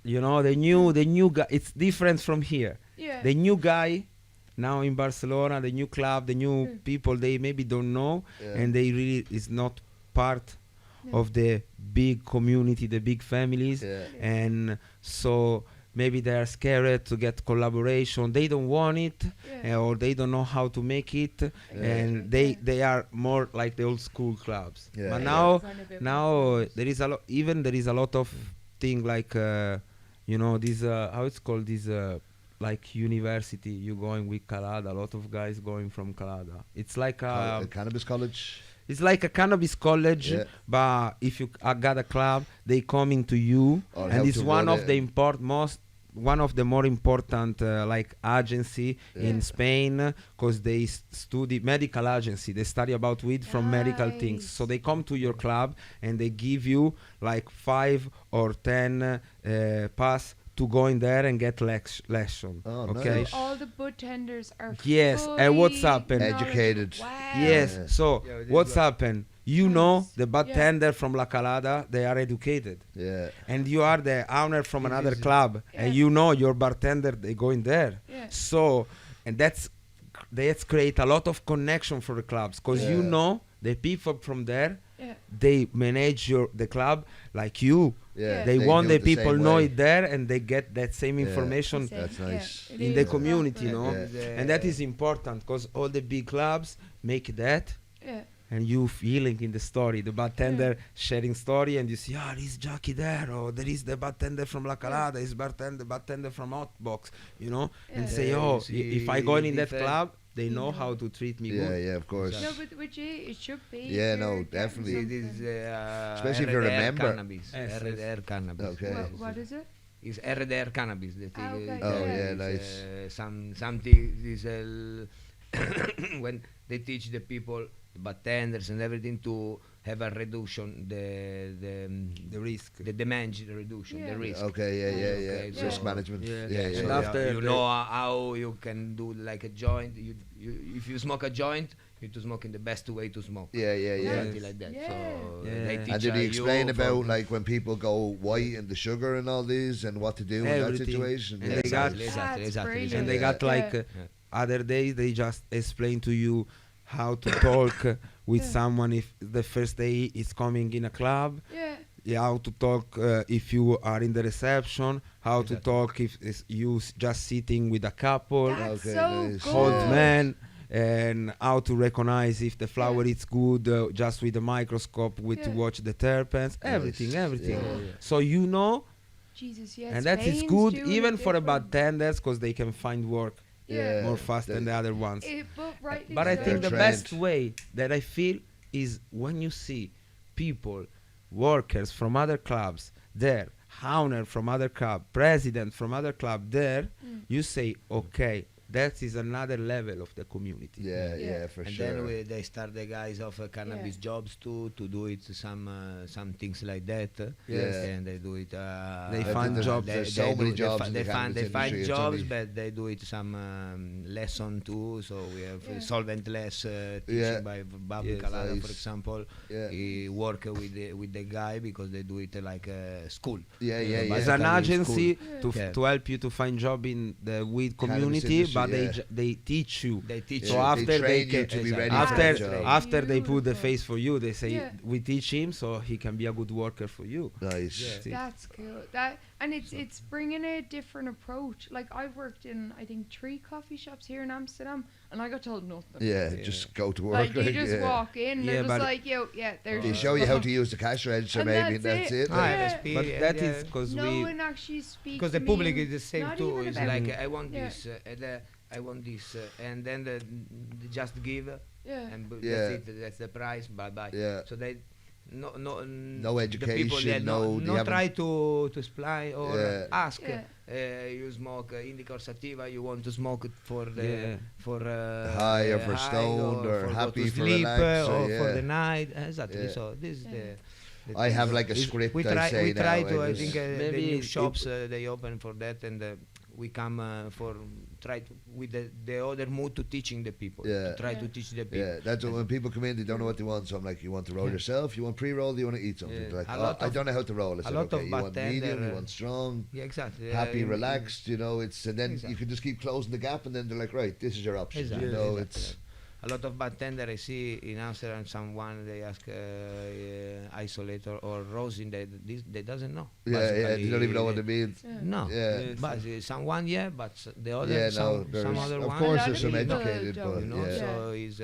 you know, the new guy. It's different from here. Yeah. The new guy now in Barcelona, the new club, the new people, they maybe don't know, Yeah. and they really is not part Yeah. of the big community, the big families, Yeah. and so maybe they are scared to get collaboration. They don't want it, Yeah. or they don't know how to make it, and they are more like the old school clubs. Yeah. But Yeah. now Kind of bit now more there is a lot. Even there is a lot of thing like you know, this how it's called, this like university. You going with Kalada. A lot of guys going from Kalada. It's like A cannabis college. it's like a cannabis college, Yeah. but if you got a club, they coming to you, Or and help it's to one run of it. the one of the more important like agency in Yeah. Spain, because they study medical agency. They study about weed from medical things. So Nice. they come to your club and they give you like 5 or 10 pass to go in there and get lesson. Oh, Okay. nice. So all the bud tenders are Yes, and what's fully happened? Educated. Wow. Yes. Yeah. So Yeah, it is what's like- happened? You know, Nice. the bartender from La Calada, they are educated, Yeah. and you are the owner from It another is- club, and Yeah. you know your bartender, they go in there. Yeah. So, and that's create a lot of connection for the clubs, because you Yeah. know the people from there, Yeah. they manage the club like you. Yeah. They do want the it people same know way. it there, and they get that same Yeah. information Same, That's yeah, nice. it in the is community, you proper. know, Yeah. and that is important, because all the big clubs make that. Yeah. And you feeling in the story, the bartender sharing story, and you see, ah, there's Jahki there, or there is the bartender from La Calada, is bartender from Hotbox, you know, and Yeah. say, Yeah, oh, you if I see go in that different- club, they You know know. how to treat me Yeah, good. yeah, of course. No, but with you, it should be. Yeah, no, you're getting definitely. It is something. Especially if you're a RDR member. Cannabis. Yes, RDR cannabis. Okay. What is it? It's RDR cannabis. The thing okay, is, Oh, yeah. yeah, is, nice. Something is when they teach the people, the bartenders and everything, to have a reduction, The risk. the damage reduction, Yeah. the risk. Okay, yeah, yeah, yeah. Okay, so- Risk management. Yeah. Yeah, yeah. And yeah. after you the- know how you can do like a joint. You if you smoke a joint, you have to smoke in the best way to smoke. Yeah, yeah, yeah. Something like that. Yeah. So Yeah. they And teach And did he you explain for- about like when people go white and the sugar and all these and what to do in that Everything. situation? And Yeah, they got- Exactly, That's exactly. brilliant. And they Yeah. got like Yeah. other days, they just explain to you how to talk with Yeah. someone if the first day is coming in a club. Yeah. Yeah, how to talk if you are in the reception, how to Exactly. talk if you just sitting with a couple, That's Okay, so nice. good. old man, and how to recognize if the flower is good just with a microscope with to Yeah. watch the terpenes, everything. Yeah, yeah. So you know, Jesus, yeah. and that is Spain's good doing even it for the different. bartenders, because they can find work Yeah. more fast than the other ones. But rightly But I so. think the They're best trained. way that I feel is when you see people, workers from other clubs there, owner from other club, president from other club there, you say, okay, that is another level of the community. Yeah, for And sure. then they start the guys of cannabis jobs to do it some things like that. Yes. And they do it. They find jobs. There's so many jobs in the They find cannabis industry, it's jobs, only- but they do it some lesson too. So we have Yeah. solventless teaching Yeah. by Bob Yes. Kalada, Nice. for example. Yeah. He work with the guy because they do it like school. Yeah. As Yeah. an Cannabis agency school. to Yeah. to help you to find job in the weed Cannabis community, industry, but yeah. they teach you. They teach So you. after they train you can- to be Exactly. ready for the after job. after they put the Beautiful. face for you, they say Yeah. we teach him so he can be a good worker for you. Nice. Yeah. See? That's cool. That and it's bringing a different approach. Like I've worked in I think 3 coffee shops here in Amsterdam, and I got told nothing. Yeah, Yeah. just go to work. Like you just yeah. walk in, Yeah, they're just but- like, yo, yeah, there's. They your show you how stuff. to use the cash register, And maybe, that's and that's it. it. Ah, like- Yeah. LSP, But that yeah. is because No we one actually speaks. Because the to public me, is the same not too. even It's about- like I want Yeah. this, I want this, and then they just give, Yeah. and Yeah. that's it. That's the price. Bye bye. Yeah. So they no No the people education, they no- they no haven't- try to supply or Yeah. ask. Yeah. You smoke indica or sativa. You want to smoke it for the Yeah. for High or for stoned or for go happy to for sleep relax, or yeah. for the night. Exactly. Yeah. So this is Yeah. the I have thing. like a Is- script We I try. say We try now, to. I I just- think Maybe the new it- shops they open for that, and we come for try to with the other mood to teaching the people. Yeah. To try Yeah. to teach the people. Yeah, that's what, when people come in, they don't know what they want. So I'm like, you want to roll Yeah. yourself? You want pre-roll? Do you want to eat something? Yeah. They're like, A oh, lot I of- don't know how to roll. I a said, lot of okay, you want medium? bartender, You want strong? Yeah, exactly. Happy, relaxed, you know, it's and then you Exactly. can just keep closing the gap, and then they're like, right, this is your option. Exactly. You know, Exactly. it's A lot of bartender I see in Amsterdam. Someone they ask isolator or rosin. They doesn't know. yeah, they Basically, don't even know what it means. Yeah. No. Yeah. Yes. But someone, yeah, but the other, Yeah, no, some there's other of one. course A lot there's of some people educated, don't, but You know, yeah. so is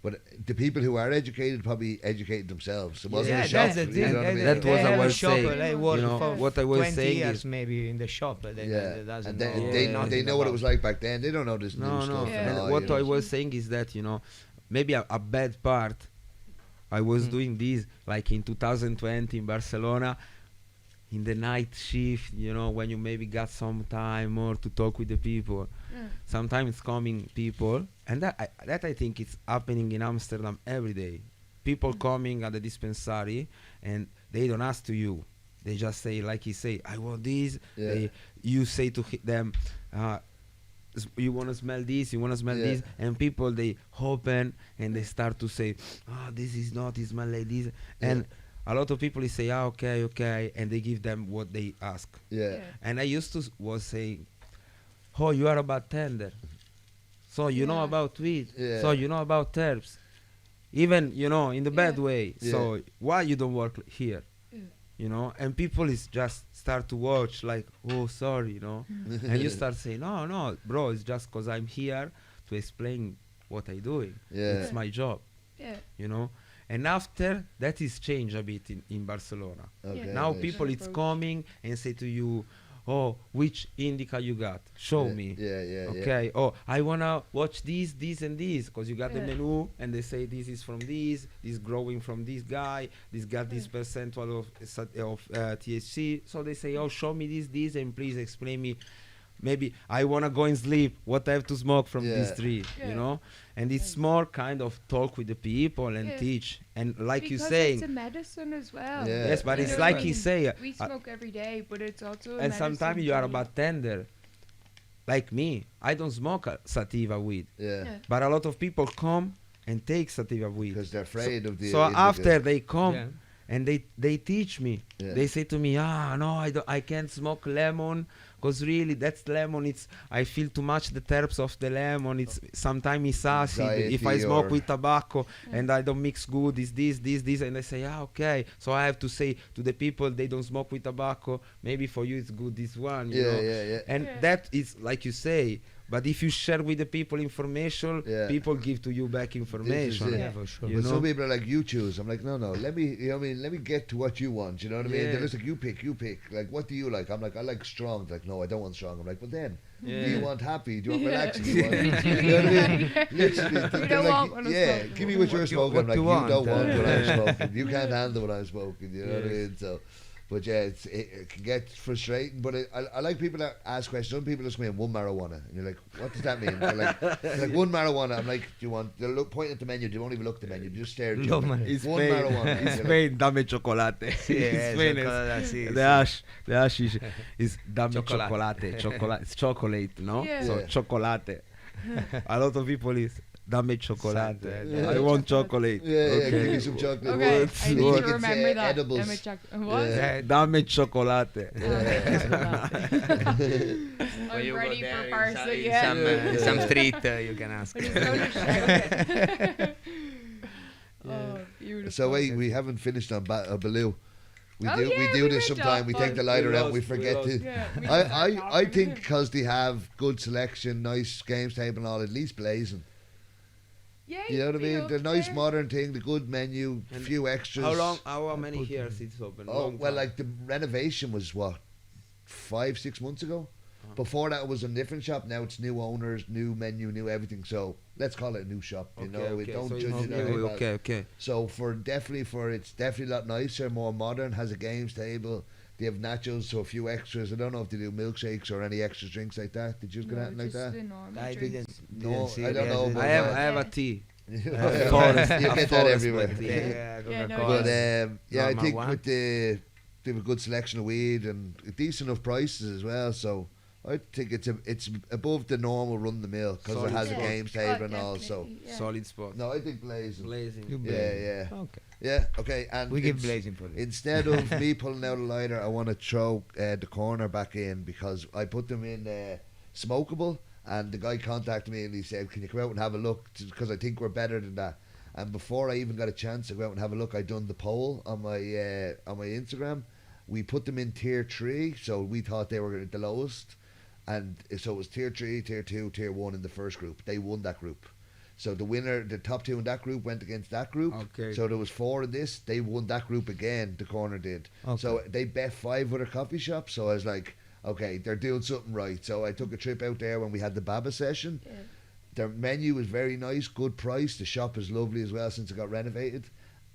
But the people who are educated probably educate themselves. It wasn't yeah, a shop. that's the you thing. know what I mean? That was they I have a was shop, saying, they work you know, for what I was 20 saying years is- maybe in the shop. They Yeah, doesn't and know. they Yeah. they know what it was like back then. They don't know this new No, no. stuff. Yeah. And all, what you know. I was saying is that, you know, maybe a bad part. I was doing this like in 2020 in Barcelona, in the night shift, you know, when you maybe got some time more to talk with the people. Yeah. Sometimes coming people, and that I think it's happening in Amsterdam every day. People coming at the dispensary and they don't ask to you. They just say, like he say, I want this. Yeah. You say to them, you want to smell this, you want to smell Yeah. this, and people they open and they start to say, this is not, it smell like this, and a lot of people they say, okay, and they give them what they ask. Yeah. Yeah. And I used to was saying, oh, you are a bartender, so you know Yeah. about weed, Yeah. so you know about herbs, even you know in the bad Yeah. way. Yeah. So why you don't work here? Yeah. You know, and people is just start to watch like, oh, sorry, you know, and you start saying, no, bro, it's just because I'm here to explain what I'm doing. Yeah. It's my job, Yeah. you know. And after that is changed a bit in Barcelona. Okay. Now nice. people it's Approach. coming and say to you, oh, which indica you got? Show Yeah, me. Yeah. Okay. Oh, I wanna watch this and this because you got the Yeah. menu and they say this is from this growing from this guy, this got this percentual of THC. So they say, oh, show me this, and please explain me. Maybe I wanna go and sleep. What I have to smoke from this Yeah. tree, Yeah. you know? And it's more kind of talk with the people and Yeah. teach. And like Because you saying, it's a medicine as well. Yeah. yes, but You it's know what like I he mean? say, We smoke every day, but it's also a and sometimes medicine you are for a bartender. Like me, I don't smoke sativa weed, Yeah. Yeah. but a lot of people come and take sativa weed. Because they're afraid of the. So indica. after they come Yeah. and they teach me, Yeah. they say to me, no, I can't smoke lemon because really that's lemon. It's I feel too much the terps of the lemon. It's sometimes it's acid. If I Anxiety smoke or- with tobacco and I don't mix good, it's this, and I say, okay. So I have to say to the people they don't smoke with tobacco. Maybe for you it's good this one. You know? Yeah. And Yeah. that is like you say. But if you share with the people information, Yeah. people give to you back information. it. Yeah, for sure. You But know? some people are like, you choose. I'm like, no, let me, you know what I mean? Let me get to what you want. You know what I mean? Yeah. They're just like, you pick. Like, what do you like? I'm like, I like strong. They're like, no, I don't want strong. I'm like, but then, do you Yeah. want happy? Do you want Yeah. relaxing? Do you want, you know what I mean? Literally, they're don't like, want what I'm yeah, smoking. give me what you're smoking. what I'm like, you you want, don't want what I'm Yeah. smoking. You can't handle what I'm smoking. You know what I Yes. mean? So, But yeah, it can get frustrating. But I like people that ask questions. Some people just mean one marijuana, and you're like, what does that mean? They're like one marijuana. I'm like, do you want? They're pointing at the menu. They won't even look at the menu. They just stare at you. No, Like, man. In one Spain, marijuana. in You're like, Spain, dame chocolate. Yes, In Spain, chocolate, is, sí, the sí. hashish is dame Chocolate. chocolate. It's chocolate, no? Yeah. So Yeah. chocolate. A lot of people is dame chocolate. Yeah. I want chocolate. yeah, Okay. give me some chocolate. Okay, What? I need What? to remember It's, that. edibles. Let me check. What? Yeah. Dame chocolate. I'm you go ready there for in Barca, some- in yeah. some, Yeah. some street, you can ask. I just go to shout. Oh, beautiful. So wait, we haven't finished on Baloo. We Oh, do yeah, we do we this went sometime. off We take on- the lighter We out. We lost, we forget lost. to. Yeah, we just start I talking. think because they have good selection, nice games table and all, at least blazing. Yeah, You know what I you'd be mean? up The nice there. modern thing, the good menu, And few extras. How many years it's open? Oh Long well, time. like the renovation was what 5-6 months ago. Before that, it was a different shop. Now it's new owners, new menu, new everything. So let's call it a new shop. You know, we don't so judge it's it. new, out. okay. So it's definitely a lot nicer, more modern. Has a games table. They have nachos, so a few extras. I don't know if they do milkshakes or any extra drinks like that. Did you get No, anything like just that? the normal I drinks. didn't. No, see I don't it. know, Yes, but I have a tea. you Forest, get that forest everywhere. milk tea. Yeah, Yeah, no, Coca-Cola. But yeah, I Normal think one. with they have a good selection of weed and decent enough prices as well. So I think it's above the normal run of the mill because it Solid has a spot. games table and all. So definitely, yeah. Solid spot. no, I think blazing. Blazing. You Yeah, blazing. yeah, Okay. yeah. Okay, and We give it's- blazing for it. Instead of me pulling out a lighter, I want to throw the corner back in because I put them in smokable, and the guy contacted me and he said, "Can you come out and have a look?" Because I think we're better than that. And before I even got a chance to go out and have a look, I done the poll on my Instagram. We put them in tier 3, so we thought they were the lowest, and so it was tier 3, tier 2, tier 1 in the first group. They won that group. So the winner, the top 2 in that group, went against that group. Okay. So there was 4 in this. They won that group again. The corner did. Okay. So they bet 5 other coffee shops. So I was like, okay, they're doing something right. So I took a trip out there when we had the Baba session. Yeah. Their menu was very nice, good price. The shop is lovely as well since it got renovated.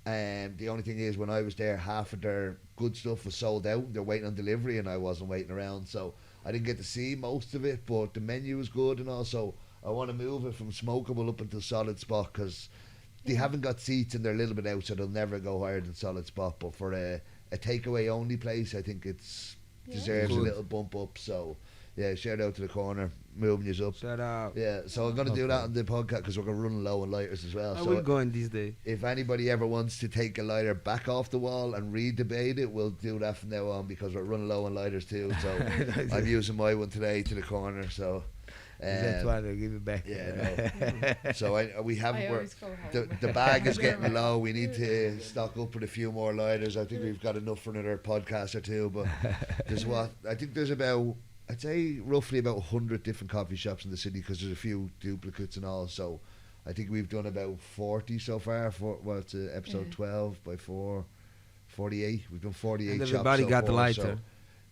The only thing is, when I was there, half of their good stuff was sold out. They're waiting on delivery, and I wasn't waiting around, so I didn't get to see most of it. But the menu was good, and also I want to move it from smokable up into solid spot because they haven't got seats and they're a little bit out, so they'll never go higher than solid spot. But for a takeaway only place, I think it's deserves a Good. little bump up. So yeah, shout out to the corner, moving you up. Shut up. Yeah, so I'm going to do Okay. that on the podcast because we're going to run low on lighters as well. I So will go in this day. if anybody ever wants to take a lighter back off the wall and redebate it, we'll do that from now on because we're running low on lighters too. So I'm using my one today to the corner. So That's why they give it back. yeah, no. So we haven't. I We're, always go home. the bag is getting low. We need to stock up with a few more lighters. I think we've got enough for another podcast or two. But I think there's about, I'd say roughly about 100 different coffee shops in the city because there's a few duplicates and all. So I think we've done about 40 so far. It's episode Yeah. 12 by 4, 48. We've done 48 And shops everybody so got the far, lighter. so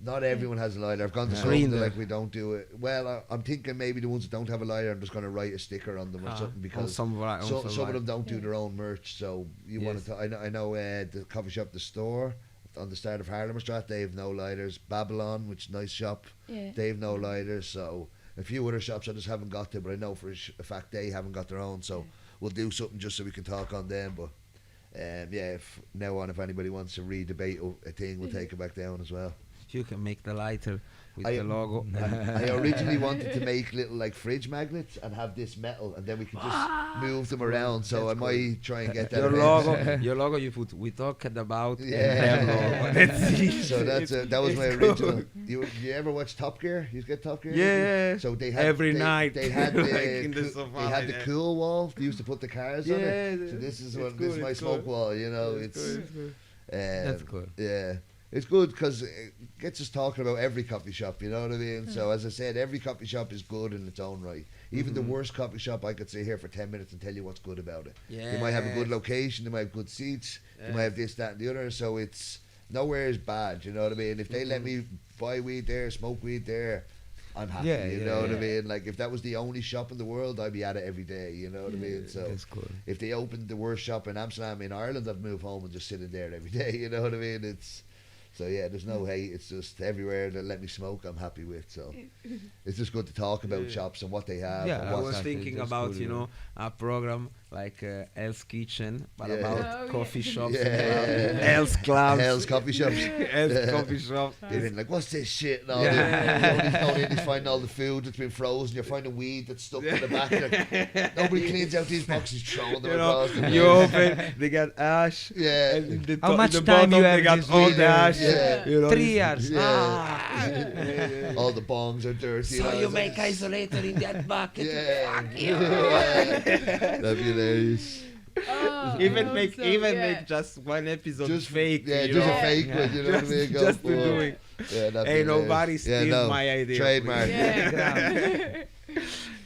not everyone has a lighter. I've gone to Yeah. some Green that there. like we don't do it. Well, I'm thinking maybe the ones that don't have a lighter, I'm just going to write a sticker on them or something because some of them don't do Yeah. their own merch. So you want Yes. to? I know the coffee shop, the store on the start of Harlem Street. They have no lighters. Babylon, which is a nice shop, Yeah. they have no lighters. So a few other shops I just haven't got to, but I know for a fact they haven't got their own. So Yeah. we'll do something just so we can talk on them. But yeah, if now on, if anybody wants to re-debate a thing, we'll take it back down as well. You can make the lighter with I- the logo. I originally wanted to make little like fridge magnets and have this metal, and then we could just move them around. So I might try and get that. Your eventually. logo you put. We talked about. Yeah. And have logo. That's it. So that was my It's original. good. You ever watch Top Gear? You get Top Gear? Yeah. So they had Every night. They had the Like in the coo- sofa they had like the that. cool wall. They used to put the cars on it. Yeah, So this is it's what good, this is my it's smoke good. wall. You know, It's it's good, it's good. That's good. Yeah. It's good because it gets us talking about every coffee shop, you know what I mean? So as I said, every coffee shop is good in its own right. Even the worst coffee shop, I could sit here for 10 minutes and tell you what's good about it. They might have a good location, they might have good seats, they might have this, that and the other, so it's nowhere is bad, you know what I mean? If they let me buy weed there, smoke weed there, I'm happy, Yeah, you yeah, know what I yeah. mean? Like if that was the only shop in the world, I'd be at it every day, you know what I mean? So That's good. if they opened the worst shop in Amsterdam, in Ireland, I'd move home and just sit in there every day, you know what I mean? So yeah, there's no hate. It's just everywhere that let me smoke, I'm happy with. So it's just good to talk about shops and what they have. Yeah, and I what's was happening. thinking That's about, cool, you yeah. know, a program like Hell's Kitchen, but Yeah. about Oh, coffee yeah. shops, Yeah, and yeah. Hell's clubs, Hell's coffee shops. Hell's coffee shops. They've been like, what's this shit? And all Yeah. the, only he's finding all the food that's been frozen. You're finding weed that's stuck in the back. Like, nobody cleans out these boxes, throwing them You know, across the you place. open, they got ash. Yeah. And in the How much the time bottom you they have got this all weed the there? ash. Yeah. You know, 3 this- years. Yeah. All the bongs are dirty. So and all you that. make isolator in that bucket. Yeah. Fuck you. That'd be hilarious. Oh, Even I make hope so, yeah. make just one episode Just fake. Yeah, you just know? a fake Yeah. one. You know what I mean? Go just to for it. do it. Yeah, that'd Hey, be nobody hilarious. steal my idea. Trademark. Yeah.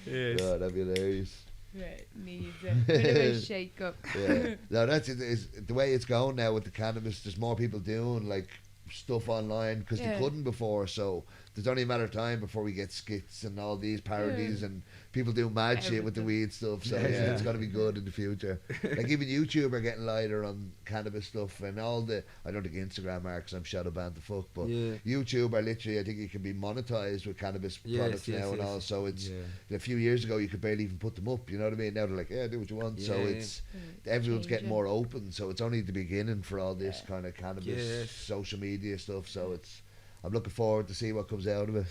Yes. Oh, that'd be hilarious. Right, needs a bit of a shake up. Yeah. No, that's it. It's, the way it's going now with the cannabis. There's more people doing like stuff online because Yeah. they couldn't before. So there's only a matter of time before we get skits and all these parodies and people do mad shit with the Everything. weed stuff. So Yeah. yeah, it's gonna be good in the future. Like even YouTube are getting lighter on cannabis stuff and all the. I don't think Instagram are because I'm shadow banned the fuck, but Yeah. YouTube are literally. I think it can be monetized with cannabis Yes, products yes, now and yes. all. So it's Yeah. a few years ago you could barely even put them up. You know what I mean? Now they're like, yeah, do what you want. So Yeah. it's everyone's getting Changing. more open. So it's only the beginning for all this kind of cannabis Yes. social media stuff. So it's. I'm looking forward to see what comes out of it.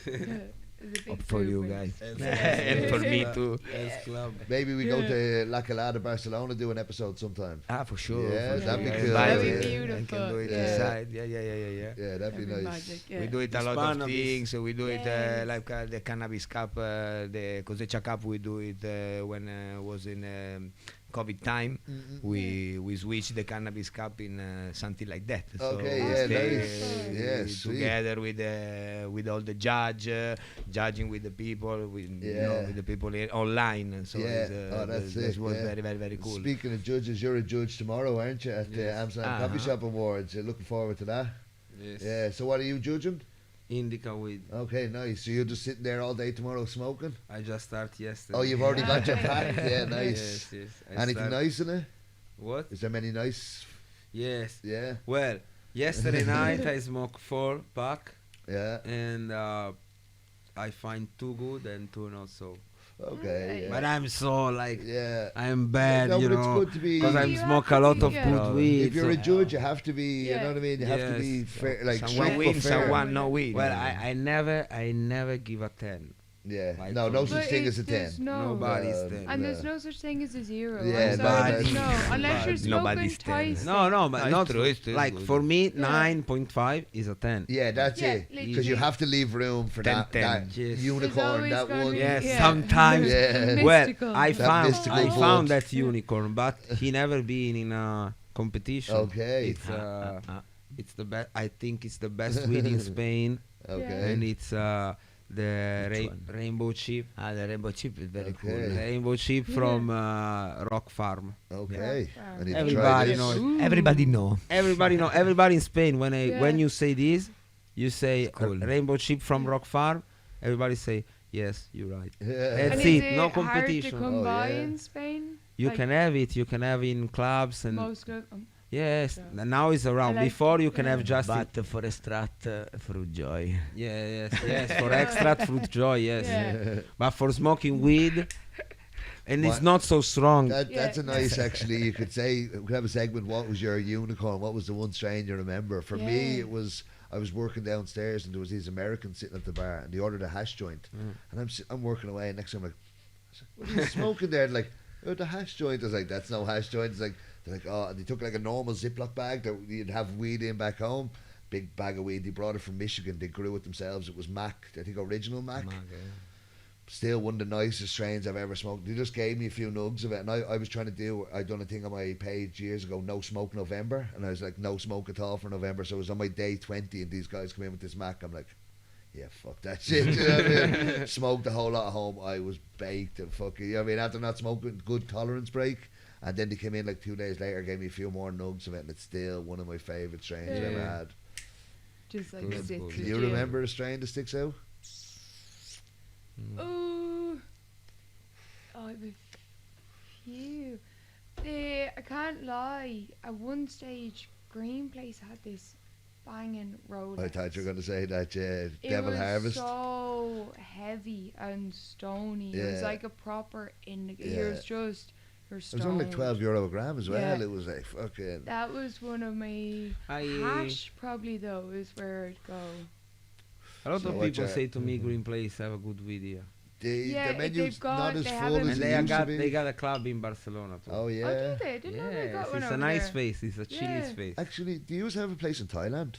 It's a big Up for you improvement. guys. And for me too. Hell's club. Maybe we go to La Kalada, Barcelona, do an episode sometime. Ah, for sure. Yeah, for that'd be sure. cool. That'd be I beautiful. can do it Yeah. inside. Yeah. Yeah, that'd be That'd be nice. magic, yeah. We do it a lot Cannabis. of things. So we do it Yes. like the cannabis cup, the cosecha cup. We do it when was in COVID time. We switched the cannabis cup in something like that. Okay, we yeah, stay, nice. Yeah, sweet. together with all the judging with the people, with Yeah. with the people online. So Yeah. it's, Oh, that's that sick, was yeah. very cool. Speaking of judges, you're a judge tomorrow, aren't you, at the Yes. Amsterdam Coffee Uh-huh. Shop Awards? You're looking forward to that? Yes. Yeah, so what are you judging? Indica weed. Okay, nice. So you're just sitting there all day tomorrow smoking? I just started yesterday. Oh, you've already got your Okay. pack? Yeah, nice. Yes, yes. I Anything start- nice in it? What? Is there many nice? Yes. Yeah, Well, yesterday night I smoked 4 pack yeah. and I find 2 good and 2 not so. Okay, yeah. But I'm so like Yeah. I'm bad, No, you but it's know, good to be. because I You have smoke to a lot be, of yeah. good weed. If you're so- a judge, you have to be. You Yeah. know what I mean? You have to be Yes. fair, like Someone strict but wins, fair. someone no win. well, I never give a 10. Yeah. Like No, no for- such But thing as a 10. there's no, Nobody's No, 10. and no. there's no such thing as a 0. Yeah, I'm no, sorry, that's- no, unless you're smoking Nobody's 10. twice. No, but No, it's not true, it's true, like it's for good. me. Yeah. 9.5 is a 10. Yeah, that's Yeah, it. literally. Because you have to leave room for 10, that, 10. that Yes. unicorn, always that gonna one. be- Yes, Yeah. sometimes. Yeah. Well, Mystical. I That found mystical I boat. found that unicorn, but he never been in a competition. Okay. It's the best. I think it's the best weed in Spain, Okay. and it's the Which one? rainbow chip. The rainbow chip is very Okay. cool. Rainbow chip from Rock Farm. Okay. Yeah. I need to try Everybody this. knows. Ooh. Everybody know. Everybody know. Everybody in Spain. When Yeah. when you say this, you say It's cool. rainbow chip from Rock Farm. Everybody say yes. You're right. Yeah. That's And it, is no hard competition. to come Oh, by yeah. in Spain? You Like, can have it. You can have it in clubs and most club. yes. Yeah. Now it's around. I like- Before you can yeah. have just it. But for extract fruit joy. Yes. For extract fruit joy, yes. Yeah. But for smoking weed, and it's What? not so strong. That's a Yeah. nice, actually. You could say, we could have a segment, what was your unicorn? What was the one strain you remember? For me, Yeah. it was, I was working downstairs and there was these Americans sitting at the bar and they ordered a hash joint. And I'm working away and next time I'm like, what are you smoking there? And like, oh, the hash joint. I was like, that's no hash joint. It's like, they're like, oh, and they took like a normal Ziploc bag that you'd have weed in back home. Big bag of weed. They brought it from Michigan. They grew it themselves. It was Mac, I think original Mac. Still one of the nicest strains I've ever smoked. They just gave me a few nugs of it, and I was trying to do. I done a thing on my page years ago, no smoke November, and I was like, no smoke at all for November. So it was on my day 20, and these guys come in with this Mac. I'm like, yeah, fuck that shit. You know what I mean? Smoked a whole lot at home. I was baked and fucking. You know what I mean? After not smoking, good tolerance break, and then they came in like 2 days later, gave me a few more nugs of it, and it's still one of my favorite strains I've ever Yeah. had. Just like Good, sits good. with Can you remember a strain that sticks out? Ooh. Oh, I have a few. I can't lie. At one stage, Green Place had this banging Rolex. I thought you were going to say that It Devil was Harvest. so heavy and stony. It was Yeah. like a proper indica. Yeah. It was just you're It stoned. was only like €12 a gram as well. Yeah. It was like fucking. That was one of my hash. Probably though is where it'd go. A lot So of what people you- say to me Green Place have a good video. Yeah, The if menu's they've got- not as they full haven't- as And it they used to got be. they got a club in Barcelona too. Oh Oh, yeah. do they? Didn't know they Yes, got one it's a over nice there. face. It's a chilly Yeah. face. Actually, do you have a place in Thailand?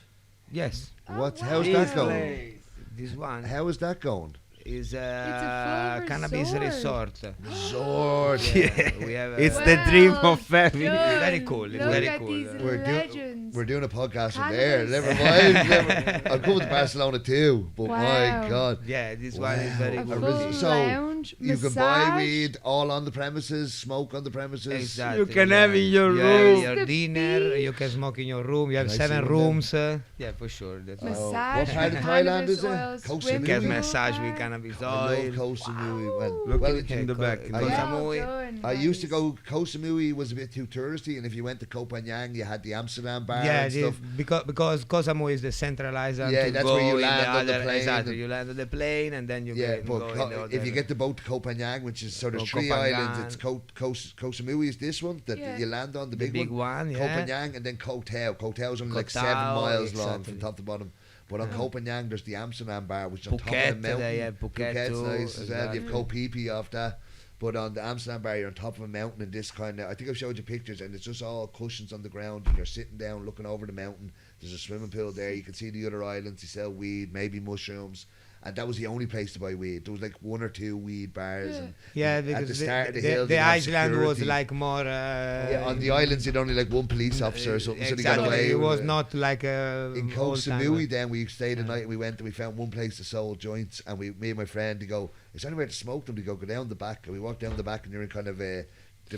Yes, Oh, How's wow. that going? Place. this one How is that going? is a a full cannabis resort. resort. Resort. Yeah, we have. It's the dream of family. done. Very cool, it's Look very at cool. these We're do- legends. We're doing a podcast from there. Cannabis. Never mind. I'm coming to Barcelona too, but my Wow. God. Yeah, this one is very a A good. full so lounge, You can massage. buy weed all on the premises, smoke on the premises. Exactly. You can have in your you room. have your The dinner. beach. You can smoke in your room. You have Nice 7 room, rooms. Yeah, for sure. That's Oh, Massage, what part of cannabis Thailand is it? oil, Koh swimming Samui? get pool massage bar. with cannabis I love oil. Koh Samui. Look Well, in the back. I- Koh Well Samui. done, I used to guys. go. Koh Samui was a bit too touristy, and if you went to Koh Phangan, you had the Amsterdam bar Yeah, and stuff. because Koh Samui is the centralized. Yeah, to that's go where you in land the on the other- plane Exactly, and- you land on the plane and then you Yeah, get but go in Koh- the if you other- get the boat to Koh Phangan, which is sort of Koh 3 Phangan. islands, it's Koh Samui is this one that Yeah. you land on, the the big, big one. one, Koh yeah. Phangan and then Koh Tao. Koh Tao is only Koh like 7 Tao, miles long exactly. from top to bottom. But on Koh Phangan, there's the Amsterdam bar, which is on top of Phuket, the mountain. they have Phuket Phuket's too, nice as well. You have exactly. Koh Phi Phi off that. But on the Amsterdam bar, you're on top of a mountain and this kind of. I think I've showed you pictures, and it's just all cushions on the ground, and you're sitting down looking over the mountain. There's a swimming pool there. You can see the other islands. They sell weed, maybe mushrooms. And that was the only place to buy weed. There was like 1 or 2 weed bars. Yeah. And Yeah, at the because start of the hill, the they'd have island was security. like more. Yeah, on the islands, you'd only like 1 police officer or something, so they got Exactly, away it with was it. not like a. In Koh old-timer. Samui, then we stayed a night. And we went and we found one place that sold joints, and me and my friend, they go, "Is there anywhere to smoke them?" They go down the back, and we walk down the back, and you're in kind of the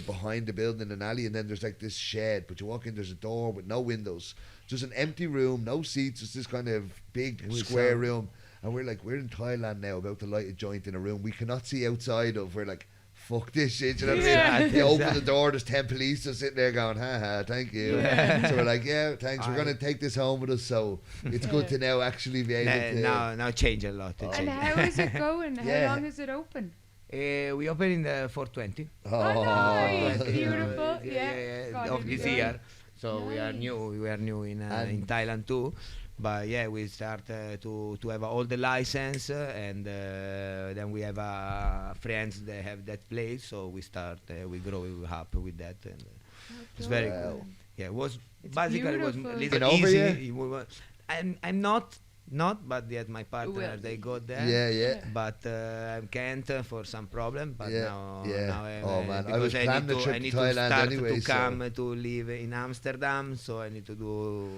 behind the building in an alley, and then there's like this shed, but you walk in, there's a door with no windows, just an empty room, no seats. It's this kind of big We square saw- room, and we're like, we're in Thailand now, about to light a joint in a room we cannot see outside of. We're like, fuck this shit, you know what I mean? Yeah. You open the door, there's 10 police just sitting there going, ha, thank you. Yeah. So we're like, yeah, thanks, we're I- going to take this home with us, so it's good to now actually be able to... Now change a lot. And how is it going? Yeah. How long is it open? We open in the 420. Oh, nice. Oh. Beautiful. Yeah. God, of it'd this be year. So we are Nice. new. We are new in And- Thailand too. But yeah, we start to have all the license, and then we have friends that have that place. So we start, we grow up with that, and it's very Wow. cool. Yeah, it was It's basically it was a beautiful. little Been over easy. yet? It was- I'm not, but yet my partner Well, they go there. Yeah. But I can't for some problem. But Yeah, now, yeah. now I, Oh, man, I because was I planning need a to, trip I to need Thailand to start anyway, to so- come to live in Amsterdam. So I need to do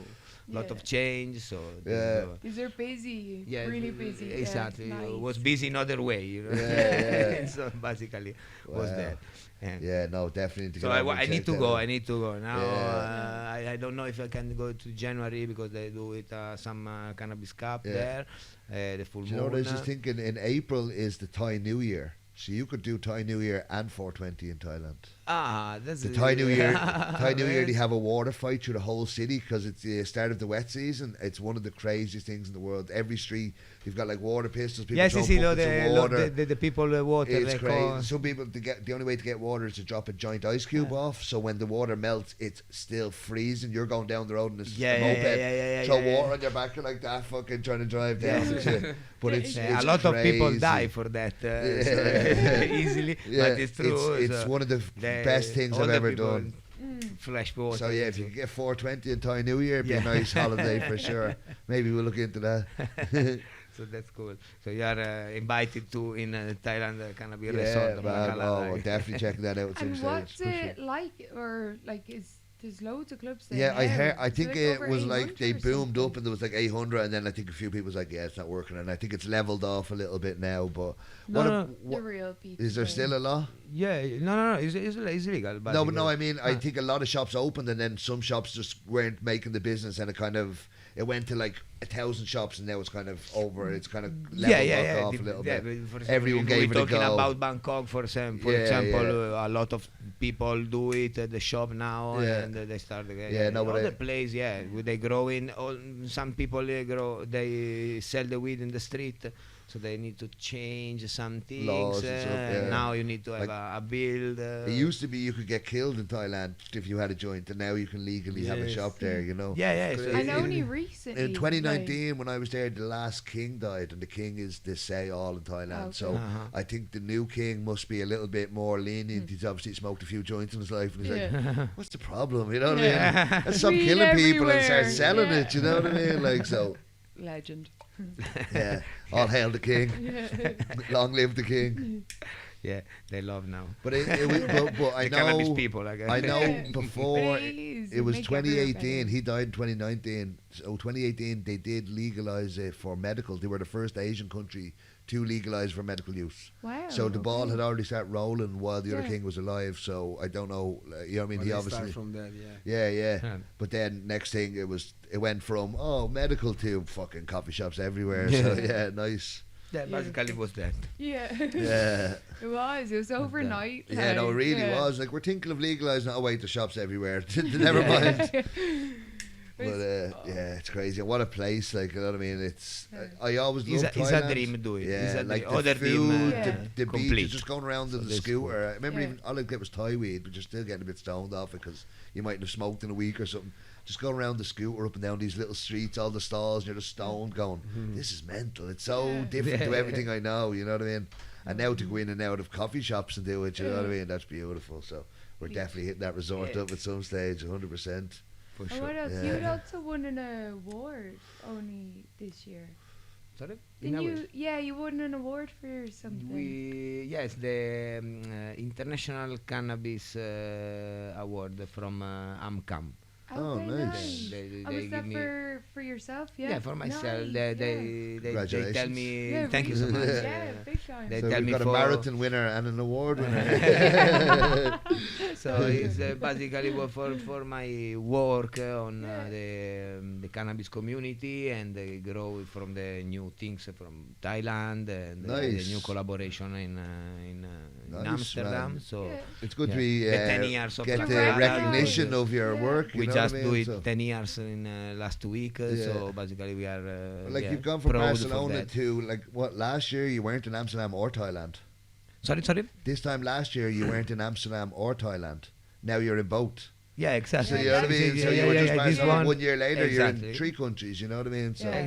lot Yeah. of change. So Yeah. These are busy. yeah, Really busy. Yeah, Exactly. nice. Was busy in other way. You know? Yeah. So basically was Wow. that. And Yeah, no, definitely. so I need to go. I need to go now. Yeah. I don't know if I can go to January because they do it some cannabis cup Yeah. there. The full Do you know what I moon. was just thinking? In April is the Thai New Year. So you could do Thai New Year and 420 in Thailand. That's The Thai New Year, Thai New Year, they have a water fight through the whole city because it's the start of the wet season. It's one of the craziest things in the world. Every street, you've got like water pistols. People Yes, throwing see, buckets of water. the people water. It's like, crazy. Some people, the only way to get water is to drop a giant ice cube off. So when the water melts, it's still freezing. You're going down the road in a Yeah, moped, yeah, throw yeah. water on your back like that, fucking trying to drive down. Yeah. and shit. But it's, Yeah, it's a lot of people crazy. die for that Yeah. easily, Yeah, but it's true. It's so one of the they- best things all I've the ever people done. Fresh water. So yeah, if you could get 420 in Thai New Year, it'd be a Yeah. nice holiday for sure. Maybe we'll look into that. So that's cool. So you are invited to in Thailand cannabis Yeah, resort. of man. Kalada. Oh, we'll definitely check that out at some And stage. what's for sure. it like? Or like, there's loads of clubs there. Yeah, I now. heard. I It's think like it over was like 800 they or boomed something. up and there was like 800, and then I think a few people was like, "Yeah, it's not working," and I think it's leveled off a little bit now. But what, No, The real people. is there still a lot? Yeah, no, it's legal. No, but no, I mean, I Huh. think a lot of shops opened, and then some shops just weren't making the business, and it kind of it went to like 1,000 shops, and now it's kind of over. It's kind of leveled off a little bit. Everyone gave it a talking go. about Bangkok, for example, a lot of people do it at the shop now, and they start again. Other place, they grow in. Some people they sell the weed in the street. So they need to change some things. Laws and stuff, now you need to have a build. It used to be you could get killed in Thailand if you had a joint, and now you can legally have a shop there, you know. And only recently. In 2019, when I was there, the last king died, and the king is the say-all in Thailand. Okay. So I think the new king must be a little bit more lenient. He's obviously smoked a few joints in his life, and he's like, what's the problem? You know what I mean? Let's stop Weed killing people and start everywhere. selling it, you know what I mean? Like, so... Legend. Yeah, all hail the king. Long live the king. Yeah, they love now. But but I The know cannabis people, I guess. I know before Please, it was make everywhere 2018. better. He died in 2019. So 2018 they did legalize it for medical. They were the first Asian country to legalize for medical use. Wow. So the ball had already started rolling while the other Yeah. king was alive. So I don't know. You know what I mean? Well, He they obviously. start from that, Yeah. But then next thing it went from medical to fucking coffee shops everywhere. So yeah, nice. Yeah, basically was that. Yeah. Yeah. It was overnight. Yeah, no, it really yeah. was. Like, we're thinking of legalising it. Oh, wait, the shops everywhere. Never mind. But, yeah, it's crazy. What a place, like, you know what I mean? It's, I always loved It's Thailand. a dream, do it. Yeah, It's a like dream. the Other food, dream, the beach, complete. just going around So on the that's scooter. I remember Yeah. even, all I get was Thai weed, but you're still getting a bit stoned off it because you mightn't have smoked in a week or something. Just going around the scooter up and down these little streets, all the stalls, and you're just stoned going, this is mental. It's so different to everything I know, you know what I mean? And now to go in and out of coffee shops and do it, you know what I mean? That's beautiful. So we're definitely hitting that resort up at some stage, 100%. For And sure. what else? Yeah. You also won an award only this year. Sorry? Didn't you? Yeah, you won an award for something. Yes, the International Cannabis Award from AMCAM. Oh, Okay, nice. They Was give that me for yourself? Yeah. yeah, for myself. Nice, They tell Congratulations. me Yeah, thank you so really. much. Yeah, big time. They So tell we've me got a for marathon winner and an award winner. So it's basically for my work on the cannabis community and grow from the new things from Thailand and the Nice. new collaboration in Nice, Amsterdam. man. So Yeah. It's good Yeah. to be The 10 years of get La the Kalada. recognition of your Yeah. work. You we know just what I do mean? it So, 10 years in last week. Yeah. So basically we are like yeah, you've gone from proud for Barcelona that. to like what last year you weren't in Amsterdam or Thailand. Sorry. This time last year you weren't in Amsterdam or Thailand. Now you're in both. Yeah, exactly. So you know what I mean? So you were just this Barcelona. one. 1 year later you're in Exactly. 3 countries. You know what I mean? So Yeah.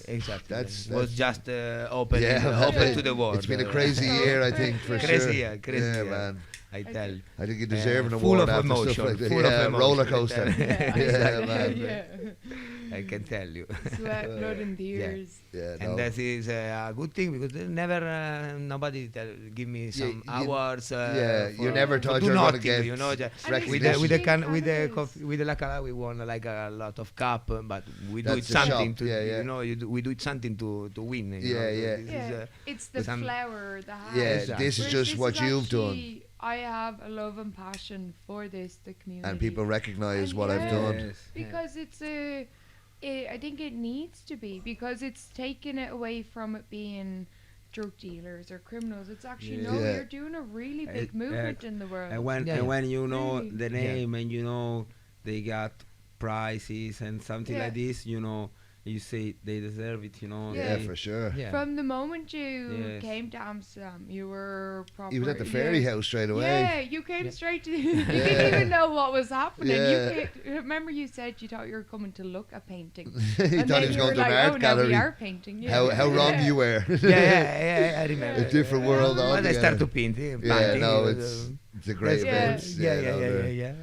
Exactly. That's- was just open, Yeah. open to the world. it's been a crazy year, I think, for Crazy sure. year, crazy yeah, year. man. I tell. I think you deserve an full award of after emotion, stuff like that. full of Yeah, emotion. roller coaster. Yeah, yeah, man. Yeah. I can tell you. Sweat, blood, and tears. Yeah, And no. that is a good thing because never nobody give me some awards. you never for thought do you were gonna nothing, get you know. recognition. With the La Kalada we won like a lot of cup, but we do it That's the something shop, to yeah. you know. We do it something to win. You know. Yeah. This is, Yeah, it's the some- flower, the hat. Yeah, Exactly. this is Whereas just this what is you've done. actually- I have a love and passion for this, the community. And people recognise And what I've yeah. done. because it's I think it needs to be because it's taken it away from it being drug dealers or criminals. It's actually no, Yeah. you're doing a really big movement in the world. And when Yeah. and when you know Really. the name and you know they got prizes and something Yeah. like this, you know, you say they deserve it, you know. Yeah, they- for sure. Yeah. From the moment you Yes. came to Amsterdam, you were proper. He was at the ferry house straight away. Yeah, you came straight to. You didn't even know what was happening. Yeah. Remember, you said you thought you were coming to look at painting. He And thought he then was you going were to an like, art oh, now we gallery. are painting. Yeah. How wrong you were. yeah, I remember. A different world When I altogether. start to paint, Yeah, no, it's a great Yeah. event. yeah.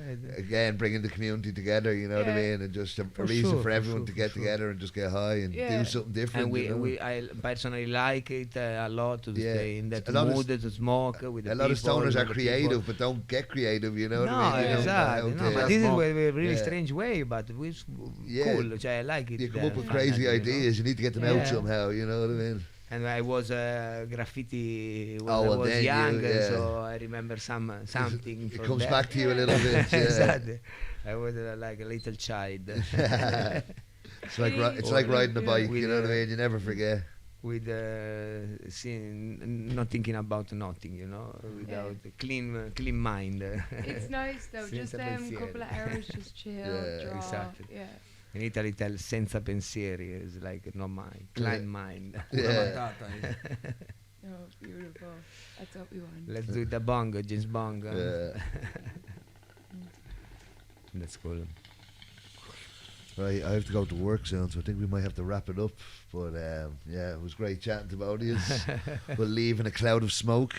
Again, bringing the community together, you know what I Yeah. mean, and just a For reason sure, for for everyone sure, to for get sure. together and just get high and Yeah. do something different. And you know? I personally like it a lot to Yeah. stay in that A lot of mood to smoke with the A lot of people, stoners with are the creative, people. but don't get creative. You know No, what I mean? They don't know exactly. how No, to- but this is smoke. a really Yeah. strange way, but it's Yeah. cool. Which I like it. You come up with fun crazy idea, you know. ideas. You need to get them Yeah. out somehow. You know what I mean? And I was graffiti when Oh, I well, was then you- young, yeah. so I remember something. It from comes that. back to you a little bit. Yeah. Exactly. I was like a little child. It's like it's Or like riding a yeah. bike. With, You know what I mean? You never forget. with not thinking about nothing, you know, without a clean mind. It's nice though, just Senza them pensieri. couple of hours, just chill, Yeah, draw. exactly. Yeah. In Italy, tell senza pensieri is like no mind, clean mind. Yeah. Oh, beautiful. That's what we want. Let's do the bong, James Bong. Yeah. That's cool. Right, I have to go to work soon, so I think we might have to wrap it up. But yeah, it was great chatting to both of you. We'll leave in a cloud of smoke.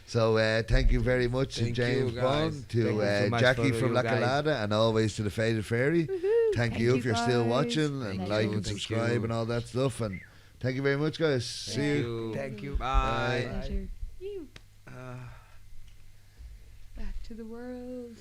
So thank you very much to Thank you, James guys. Bong, to Thank you so much Jahki for from you La guys. Kalada, and always to the Faded Fairy. Thank you if you're still guys. watching, Thank and you. like and Thank subscribe you. and all that stuff. And thank you very much, guys. See you. Thank you. Bye. Pleasure. You. Back to the world.